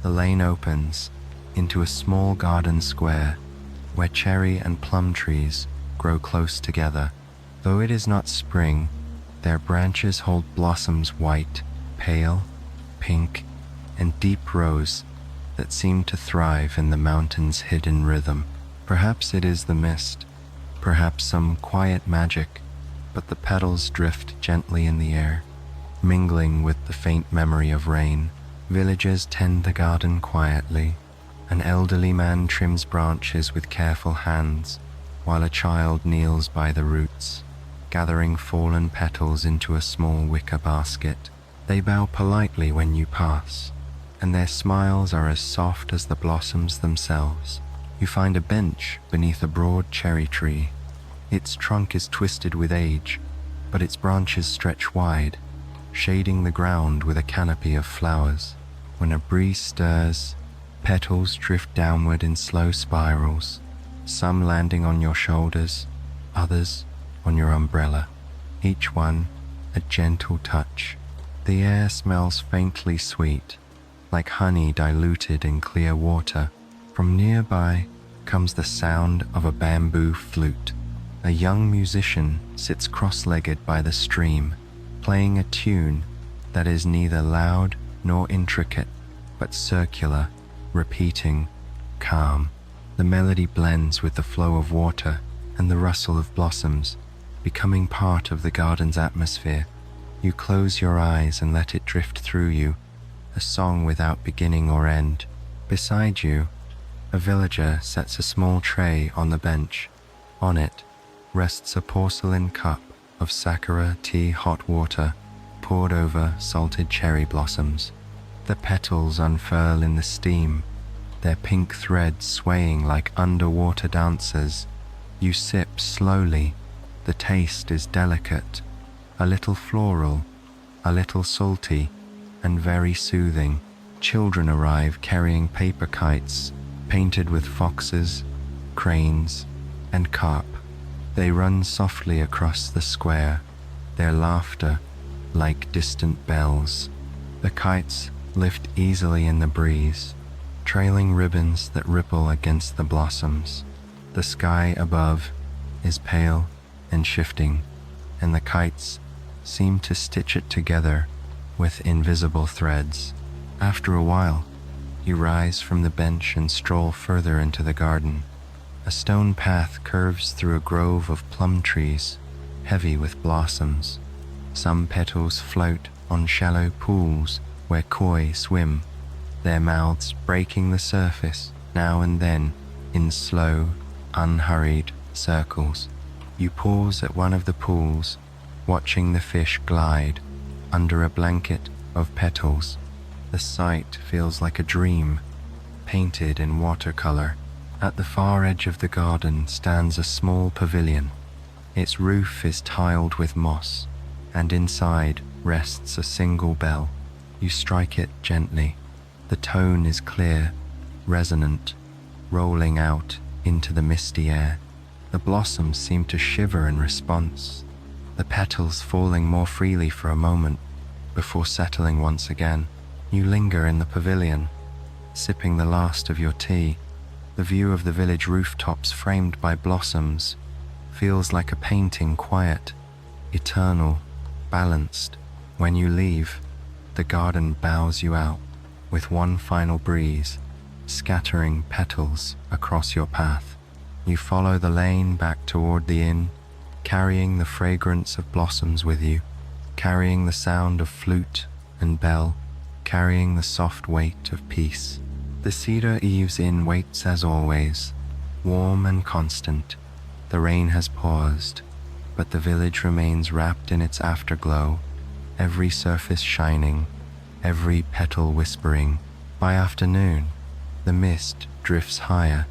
the lane opens into a small garden square where cherry and plum trees grow close together. Though it is not spring, their branches hold blossoms white, pale, pink, and deep rose that seem to thrive in the mountain's hidden rhythm. Perhaps it is the mist, perhaps some quiet magic, but the petals drift gently in the air, mingling with the faint memory of rain. Villagers tend the garden quietly. An elderly man trims branches with careful hands, while a child kneels by the roots, gathering fallen petals into a small wicker basket. They bow politely when you pass, and their smiles are as soft as the blossoms themselves. You find a bench beneath a broad cherry tree. Its trunk is twisted with age, but its branches stretch wide, shading the ground with a canopy of flowers. When a breeze stirs, petals drift downward in slow spirals, some landing on your shoulders, others on your umbrella, each one a gentle touch. The air smells faintly sweet, like honey diluted in clear water. From nearby comes the sound of a bamboo flute. A young musician sits cross-legged by the stream, playing a tune that is neither loud nor intricate, but circular, repeating, calm. The melody blends with the flow of water and the rustle of blossoms, becoming part of the garden's atmosphere. You close your eyes and let it drift through you, a song without beginning or end. Beside you, a villager sets a small tray on the bench. On it rests a porcelain cup of sakura tea hot water poured over salted cherry blossoms. The petals unfurl in the steam, their pink threads swaying like underwater dancers. You sip slowly. The taste is delicate, a little floral, a little salty, and very soothing. Children arrive carrying paper kites painted with foxes, cranes, and carp. They run softly across the square, their laughter like distant bells. The kites lift easily in the breeze, trailing ribbons that ripple against the blossoms. The sky above is pale and shifting, and the kites seem to stitch it together with invisible threads. After a while, you rise from the bench and stroll further into the garden. A stone path curves through a grove of plum trees, heavy with blossoms. Some petals float on shallow pools where koi swim, their mouths breaking the surface now and then in slow, unhurried circles. You pause at one of the pools, watching the fish glide under a blanket of petals. The sight feels like a dream, painted in watercolor. At the far edge of the garden stands a small pavilion. Its roof is tiled with moss, and inside rests a single bell. You strike it gently. The tone is clear, resonant, rolling out into the misty air. The blossoms seem to shiver in response, the petals falling more freely for a moment before settling once again. You linger in the pavilion, sipping the last of your tea. The view of the village rooftops framed by blossoms feels like a painting, quiet, eternal, balanced. When you leave, the garden bows you out with one final breeze, scattering petals across your path. You follow the lane back toward the inn, carrying the fragrance of blossoms with you, carrying the sound of flute and bell, carrying the soft weight of peace. The Cedar Eves Inn waits as always, warm and constant. The rain has paused, but the village remains wrapped in its afterglow, every surface shining, every petal whispering. By afternoon, the mist drifts higher,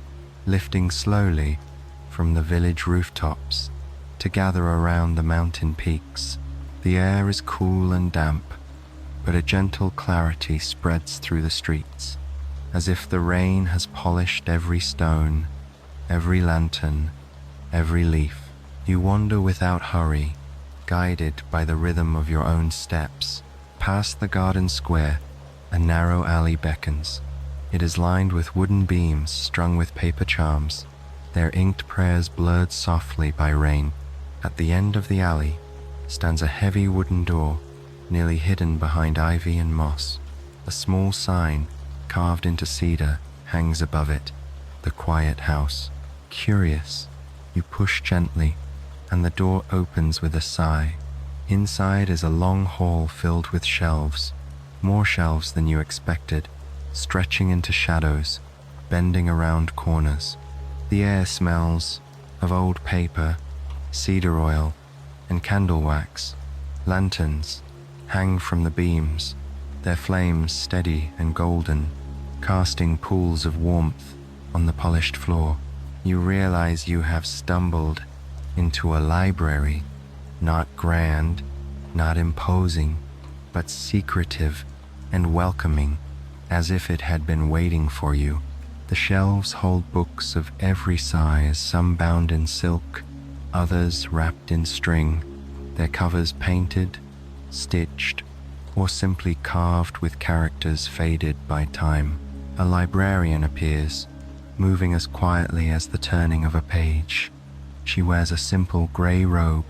lifting slowly from the village rooftops to gather around the mountain peaks. The air is cool and damp, but a gentle clarity spreads through the streets, as if the rain has polished every stone, every lantern, every leaf. You wander without hurry, guided by the rhythm of your own steps. Past the garden square, a narrow alley beckons. It is lined with wooden beams strung with paper charms, their inked prayers blurred softly by rain. At the end of the alley stands a heavy wooden door, nearly hidden behind ivy and moss. A small sign, carved into cedar, hangs above it, "The Quiet House." Curious, you push gently, and the door opens with a sigh. Inside is a long hall filled with shelves, more shelves than you expected, stretching into shadows, bending around corners. The air smells of old paper, cedar oil, and candle wax. Lanterns hang from the beams, their flames steady and golden, casting pools of warmth on the polished floor. You realize you have stumbled into a library, not grand, not imposing, but secretive and welcoming, as if it had been waiting for you. The shelves hold books of every size, some bound in silk, others wrapped in string, their covers painted, stitched, or simply carved with characters faded by time. A librarian appears, moving as quietly as the turning of a page. She wears a simple grey robe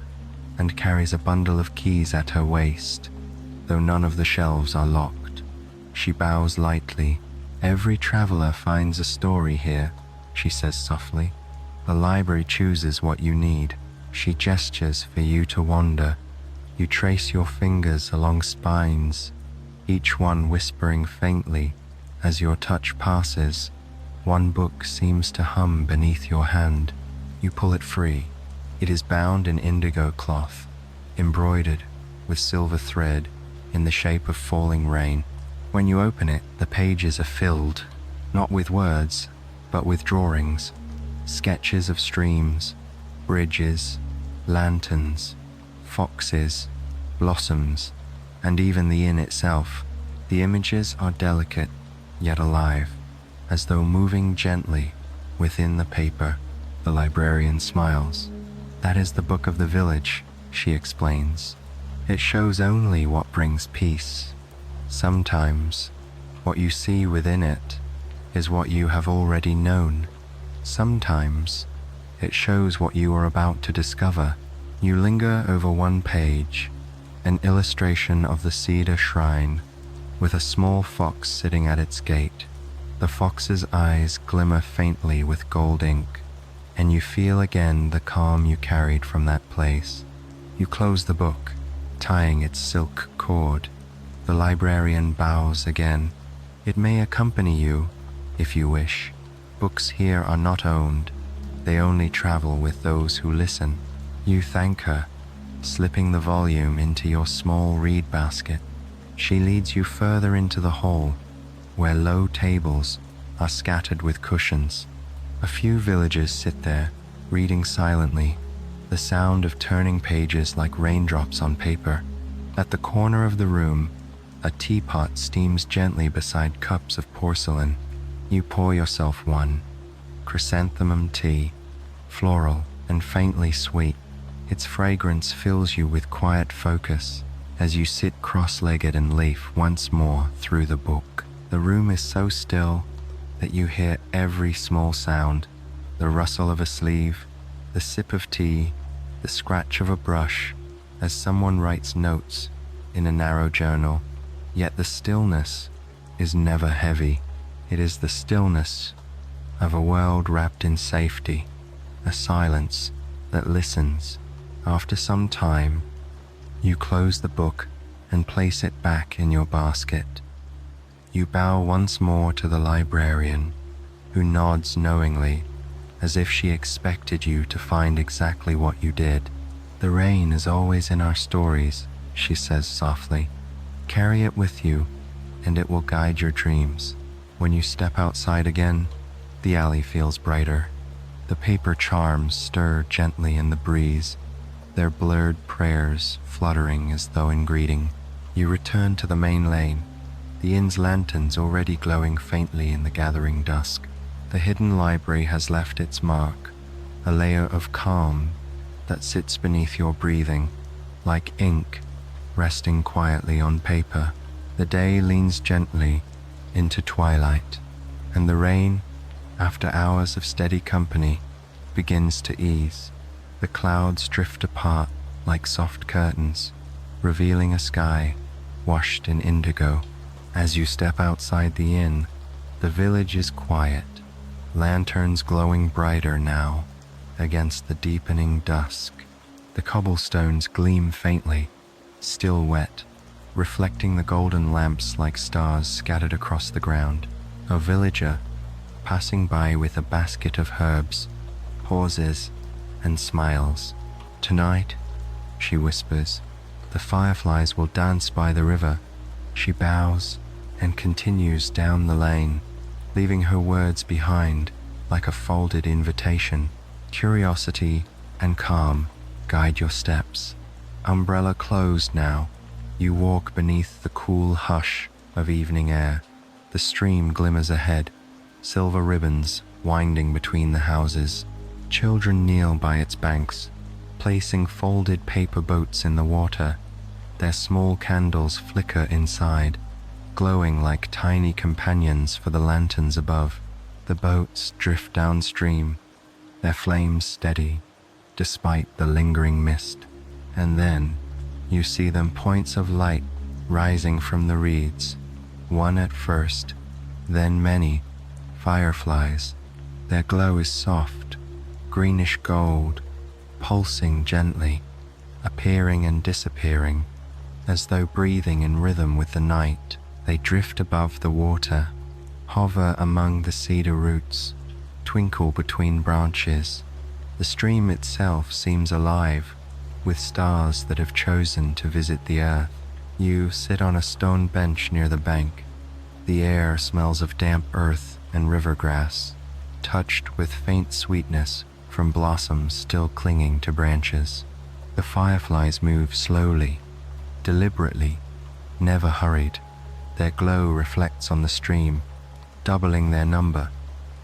and carries a bundle of keys at her waist, though none of the shelves are locked. She bows lightly. "Every traveler finds a story here," she says softly. "The library chooses what you need." She gestures for you to wander. You trace your fingers along spines, each one whispering faintly as your touch passes. One book seems to hum beneath your hand. You pull it free. It is bound in indigo cloth, embroidered with silver thread in the shape of falling rain. When you open it, the pages are filled, not with words, but with drawings, sketches of streams, bridges, lanterns, foxes, blossoms, and even the inn itself. The images are delicate, yet alive, as though moving gently within the paper. The librarian smiles. "That is the book of the village," she explains. "It shows only what brings peace. Sometimes, what you see within it is what you have already known. Sometimes, it shows what you are about to discover." You linger over one page, an illustration of the cedar shrine, with a small fox sitting at its gate. The fox's eyes glimmer faintly with gold ink, and you feel again the calm you carried from that place. You close the book, tying its silk cord. The librarian bows again. "It may accompany you, if you wish. Books here are not owned. They only travel with those who listen." You thank her, slipping the volume into your small reed basket. She leads you further into the hall, where low tables are scattered with cushions. A few villagers sit there, reading silently, the sound of turning pages like raindrops on paper. At the corner of the room, A teapot steams gently beside cups of porcelain. You pour yourself one. Chrysanthemum tea, floral and faintly sweet. Its fragrance fills you with quiet focus as you sit cross-legged and leaf once more through the book. The room is so still that you hear every small sound, the rustle of a sleeve, the sip of tea, the scratch of a brush, as someone writes notes in a narrow journal. Yet the stillness is never heavy. It is the stillness of a world wrapped in safety, a silence that listens. After some time, you close the book and place it back in your basket. You bow once more to the librarian, who nods knowingly, as if she expected you to find exactly what you did. "The rain is always in our stories," she says softly. "Carry it with you, and it will guide your dreams." When you step outside again, the alley feels brighter. The paper charms stir gently in the breeze, their blurred prayers fluttering as though in greeting. You return to the main lane, the inn's lanterns already glowing faintly in the gathering dusk. The hidden library has left its mark, a layer of calm that sits beneath your breathing, like ink resting quietly on paper. The day leans gently into twilight, and the rain, after hours of steady company, begins to ease. The clouds drift apart like soft curtains, revealing a sky washed in indigo. As you step outside the inn, the village is quiet, lanterns glowing brighter now against the deepening dusk. The cobblestones gleam faintly, still wet, reflecting the golden lamps like stars scattered across the ground. A villager, passing by with a basket of herbs, pauses and smiles. "Tonight," she whispers, "the fireflies will dance by the river." She bows and continues down the lane, leaving her words behind like a folded invitation. Curiosity and calm guide your steps. Umbrella closed now, you walk beneath the cool hush of evening air. The stream glimmers ahead, silver ribbons winding between the houses. Children kneel by its banks, placing folded paper boats in the water. Their small candles flicker inside, glowing like tiny companions for the lanterns above. The boats drift downstream, their flames steady, despite the lingering mist. And then you see them points of light rising from the reeds, one at first, then many, fireflies. Their glow is soft, greenish gold, pulsing gently, appearing and disappearing, as though breathing in rhythm with the night. They drift above the water, hover among the cedar roots, twinkle between branches. The stream itself seems alive, with stars that have chosen to visit the earth. You sit on a stone bench near the bank. The air smells of damp earth and river grass, touched with faint sweetness from blossoms still clinging to branches. The fireflies move slowly, deliberately, never hurried. Their glow reflects on the stream, doubling their number,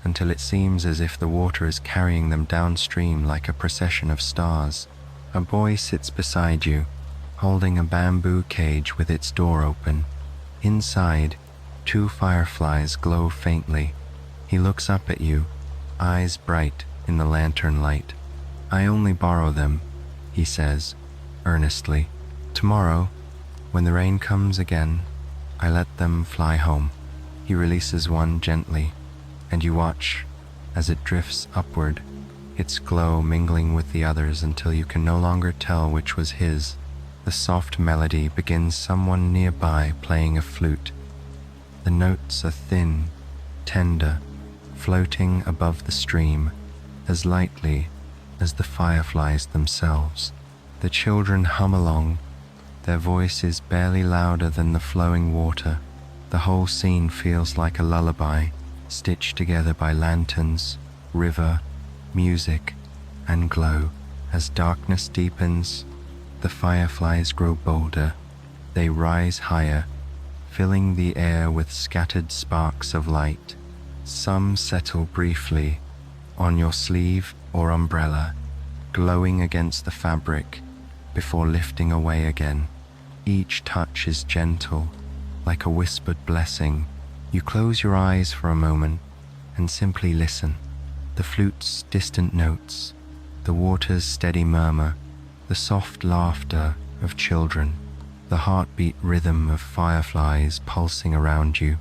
until it seems as if the water is carrying them downstream like a procession of stars. A boy sits beside you, holding a bamboo cage with its door open. Inside, 2 fireflies glow faintly. He looks up at you, eyes bright in the lantern light. "I only borrow them," he says, earnestly. "Tomorrow, when the rain comes again, I let them fly home." He releases one gently, and you watch as it drifts upward, its glow mingling with the others until you can no longer tell which was his. The soft melody begins, someone nearby playing a flute. The notes are thin, tender, floating above the stream, as lightly as the fireflies themselves. The children hum along, their voices barely louder than the flowing water. The whole scene feels like a lullaby, stitched together by lanterns, river, music, and glow. As darkness deepens, the fireflies grow bolder. They rise higher, filling the air with scattered sparks of light. Some settle briefly on your sleeve or umbrella, glowing against the fabric before lifting away again. Each touch is gentle, like a whispered blessing. You close your eyes for a moment and simply listen. The flute's distant notes, the water's steady murmur, the soft laughter of children, the heartbeat rhythm of fireflies pulsing around you.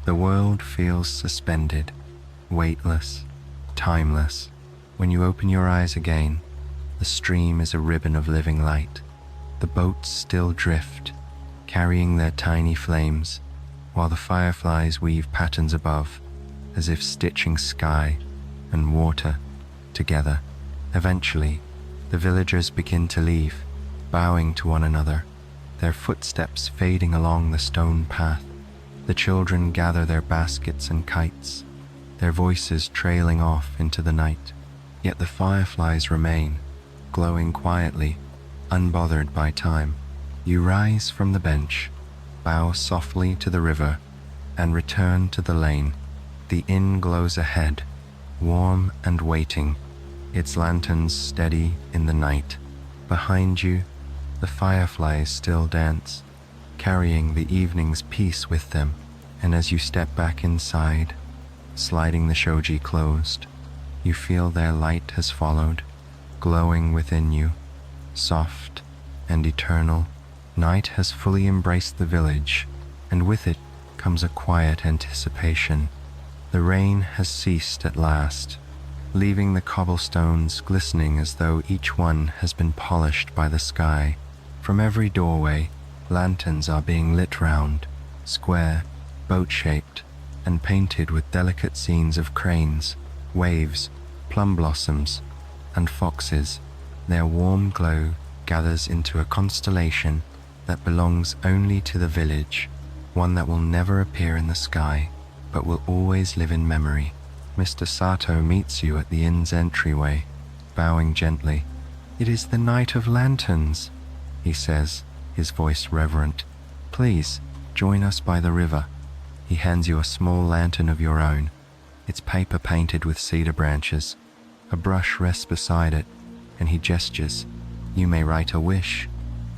The world feels suspended, weightless, timeless. When you open your eyes again, the stream is a ribbon of living light. The boats still drift, carrying their tiny flames, while the fireflies weave patterns above, as if stitching sky and water together. Eventually, the villagers begin to leave, bowing to one another, their footsteps fading along the stone path. The children gather their baskets and kites, their voices trailing off into the night. Yet the fireflies remain, glowing quietly, unbothered by time. You rise from the bench, bow softly to the river, and return to the lane. The inn glows ahead, warm and waiting, its lanterns steady in the night. Behind you, the fireflies still dance, carrying the evening's peace with them. And as you step back inside, sliding the shoji closed, you feel their light has followed, glowing within you, soft and eternal. Night has fully embraced the village, and with it comes a quiet anticipation. The rain has ceased at last, leaving the cobblestones glistening as though each one has been polished by the sky. From every doorway, lanterns are being lit round, square, boat-shaped, and painted with delicate scenes of cranes, waves, plum blossoms, and foxes. Their warm glow gathers into a constellation that belongs only to the village, one that will never appear in the sky, but will always live in memory. Mr. Sato meets you at the inn's entryway, bowing gently. "It is the night of lanterns," he says, his voice reverent. "Please, join us by the river." He hands you a small lantern of your own, its paper painted with cedar branches. A brush rests beside it, and he gestures. "You may write a wish."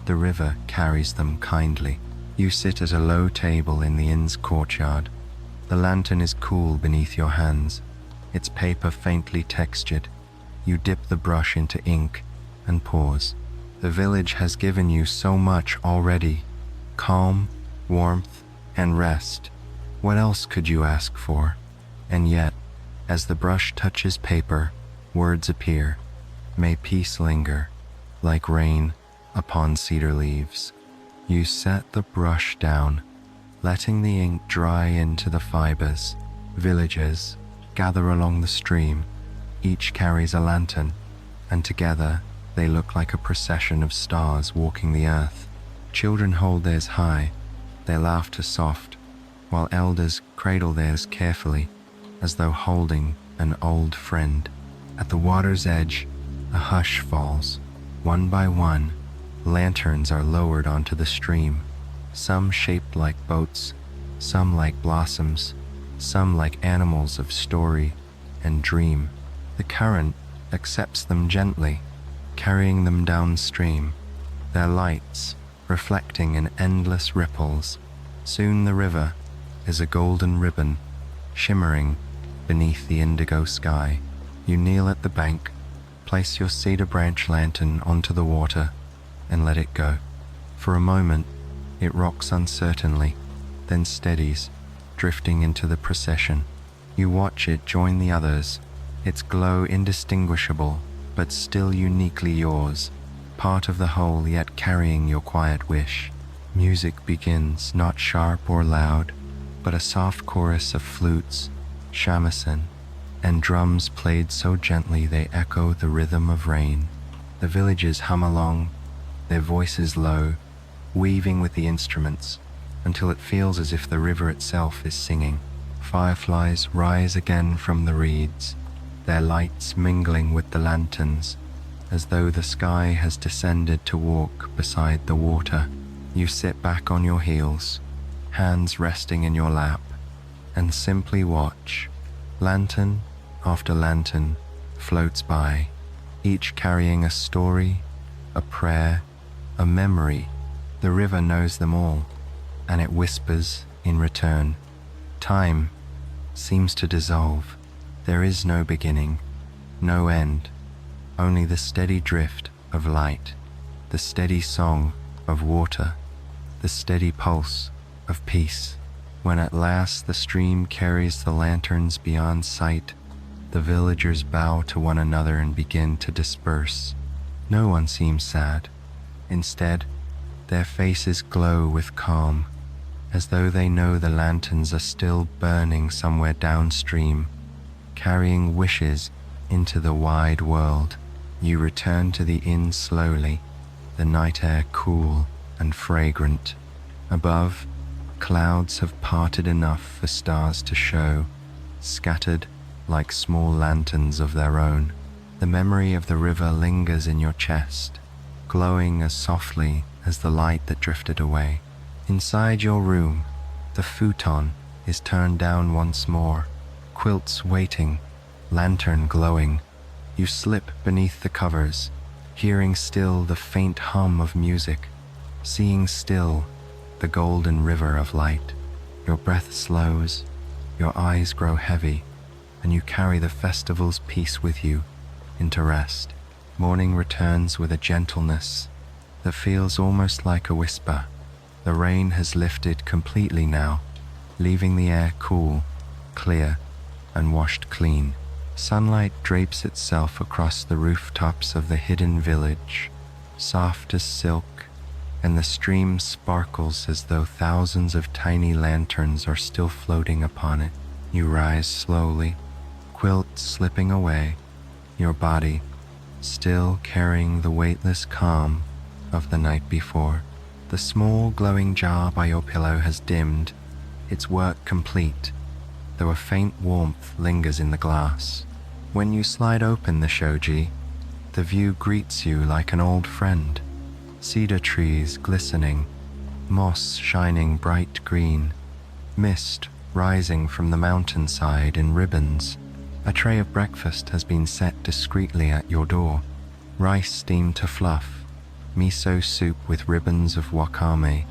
The river carries them kindly. You sit at a low table in the inn's courtyard. The lantern is cool beneath your hands, its paper faintly textured. You dip the brush into ink and pause. The village has given you so much already: calm, warmth, and rest. What else could you ask for? And yet, as the brush touches paper, words appear. "May peace linger, like rain upon cedar leaves." You set the brush down, letting the ink dry into the fibers. Villagers gather along the stream. Each carries a lantern, and together they look like a procession of stars walking the earth. Children hold theirs high, their laughter soft, while elders cradle theirs carefully, as though holding an old friend. At the water's edge, a hush falls. One by one, lanterns are lowered onto the stream, some shaped like boats, some like blossoms, some like animals of story and dream. The current accepts them gently, carrying them downstream, their lights reflecting in endless ripples. Soon the river is a golden ribbon, shimmering beneath the indigo sky. You kneel at the bank, place your cedar branch lantern onto the water, and let it go. For a moment, it rocks uncertainly, then steadies, drifting into the procession. You watch it join the others, its glow indistinguishable, but still uniquely yours, part of the whole yet carrying your quiet wish. Music begins, not sharp or loud, but a soft chorus of flutes, shamisen, and drums played so gently they echo the rhythm of rain. The villagers hum along, their voices low, weaving with the instruments, until it feels as if the river itself is singing. Fireflies rise again from the reeds, their lights mingling with the lanterns, as though the sky has descended to walk beside the water. You sit back on your heels, hands resting in your lap, and simply watch. Lantern after lantern floats by, each carrying a story, a prayer, a memory. The river knows them all, and it whispers in return. Time seems to dissolve. There is no beginning, no end, only the steady drift of light, the steady song of water, the steady pulse of peace. When at last the stream carries the lanterns beyond sight, the villagers bow to one another and begin to disperse. No one seems sad. Instead, their faces glow with calm, as though they know the lanterns are still burning somewhere downstream, carrying wishes into the wide world. You return to the inn slowly, the night air cool and fragrant. Above, clouds have parted enough for stars to show, scattered like small lanterns of their own. The memory of the river lingers in your chest, glowing as softly as the light that drifted away. Inside your room, the futon is turned down once more, quilts waiting, lantern glowing. You slip beneath the covers, hearing still the faint hum of music, seeing still the golden river of light. Your breath slows, your eyes grow heavy, and you carry the festival's peace with you into rest. Morning returns with a gentleness that feels almost like a whisper. The rain has lifted completely now, leaving the air cool, clear, and washed clean. Sunlight drapes itself across the rooftops of the hidden village, soft as silk, and the stream sparkles as though thousands of tiny lanterns are still floating upon it. You rise slowly, quilt slipping away, your body still carrying the weightless calm of the night before. The small glowing jar by your pillow has dimmed, its work complete, though a faint warmth lingers in the glass. When you slide open the shoji, the view greets you like an old friend. Cedar trees glistening, moss shining bright green, mist rising from the mountainside in ribbons. A tray of breakfast has been set discreetly at your door. Rice steamed to fluff, miso soup with ribbons of wakame,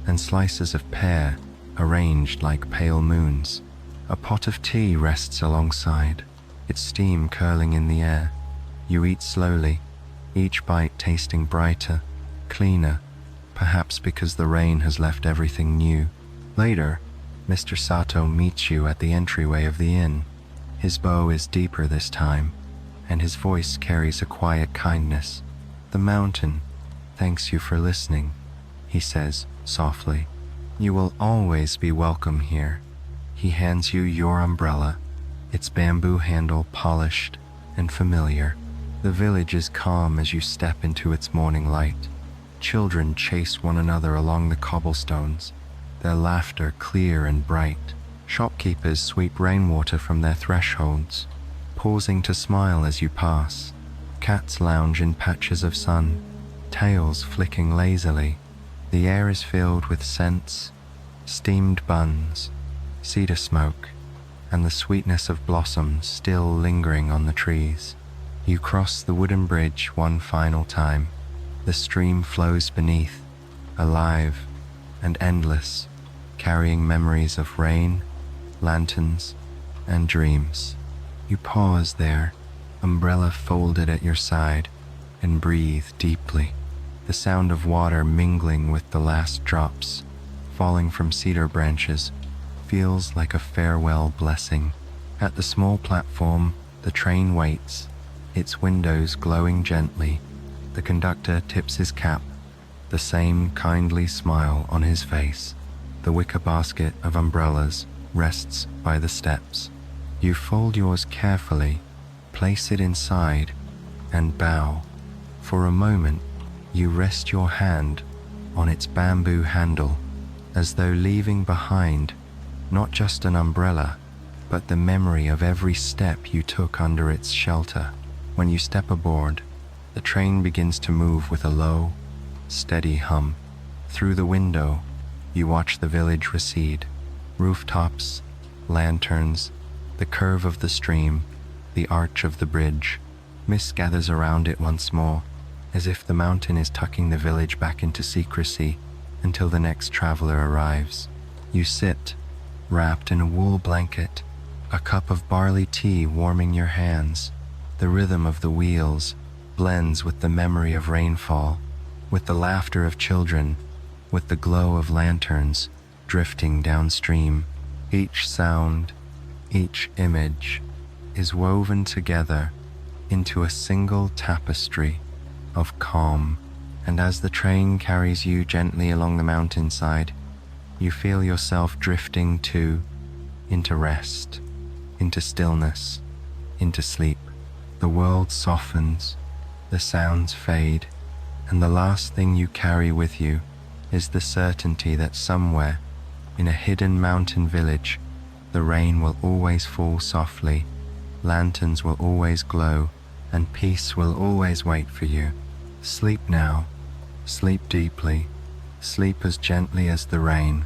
and slices of pear arranged like pale moons. A pot of tea rests alongside, its steam curling in the air. You eat slowly, each bite tasting brighter, cleaner, perhaps because the rain has left everything new. Later, Mr. Sato meets you at the entryway of the inn. His bow is deeper this time, and his voice carries a quiet kindness. "The mountain thanks you for listening," he says softly. "You will always be welcome here." He hands you your umbrella, its bamboo handle polished and familiar. The village is calm as you step into its morning light. Children chase one another along the cobblestones, their laughter clear and bright. Shopkeepers sweep rainwater from their thresholds, pausing to smile as you pass. Cats lounge in patches of sun, tails flicking lazily. The air is filled with scents, steamed buns, cedar smoke, and the sweetness of blossoms still lingering on the trees. You cross the wooden bridge one final time. The stream flows beneath, alive and endless, carrying memories of rain, lanterns, and dreams. You pause there, umbrella folded at your side, and breathe deeply. The sound of water mingling with the last drops, falling from cedar branches, feels like a farewell blessing. At the small platform, the train waits, its windows glowing gently. The conductor tips his cap, the same kindly smile on his face. The wicker basket of umbrellas rests by the steps. You fold yours carefully, place it inside, and bow. For a moment, you rest your hand on its bamboo handle, as though leaving behind not just an umbrella, but the memory of every step you took under its shelter. When you step aboard, the train begins to move with a low, steady hum. Through the window, You watch the village recede. Rooftops, lanterns, the curve of the stream, the arch of the bridge. Mist gathers around it once more, as if the mountain is tucking the village back into secrecy until the next traveler arrives. You sit, wrapped in a wool blanket, a cup of barley tea warming your hands. The rhythm of the wheels blends with the memory of rainfall, with the laughter of children, with the glow of lanterns drifting downstream. Each sound, each image is woven together into a single tapestry of calm. And as the train carries you gently along the mountainside, you feel yourself drifting too, into rest, into stillness, into sleep. The world softens, the sounds fade, and the last thing you carry with you is the certainty that somewhere, in a hidden mountain village, the rain will always fall softly, lanterns will always glow, and peace will always wait for you. Sleep now, sleep deeply, sleep as gently as the rain.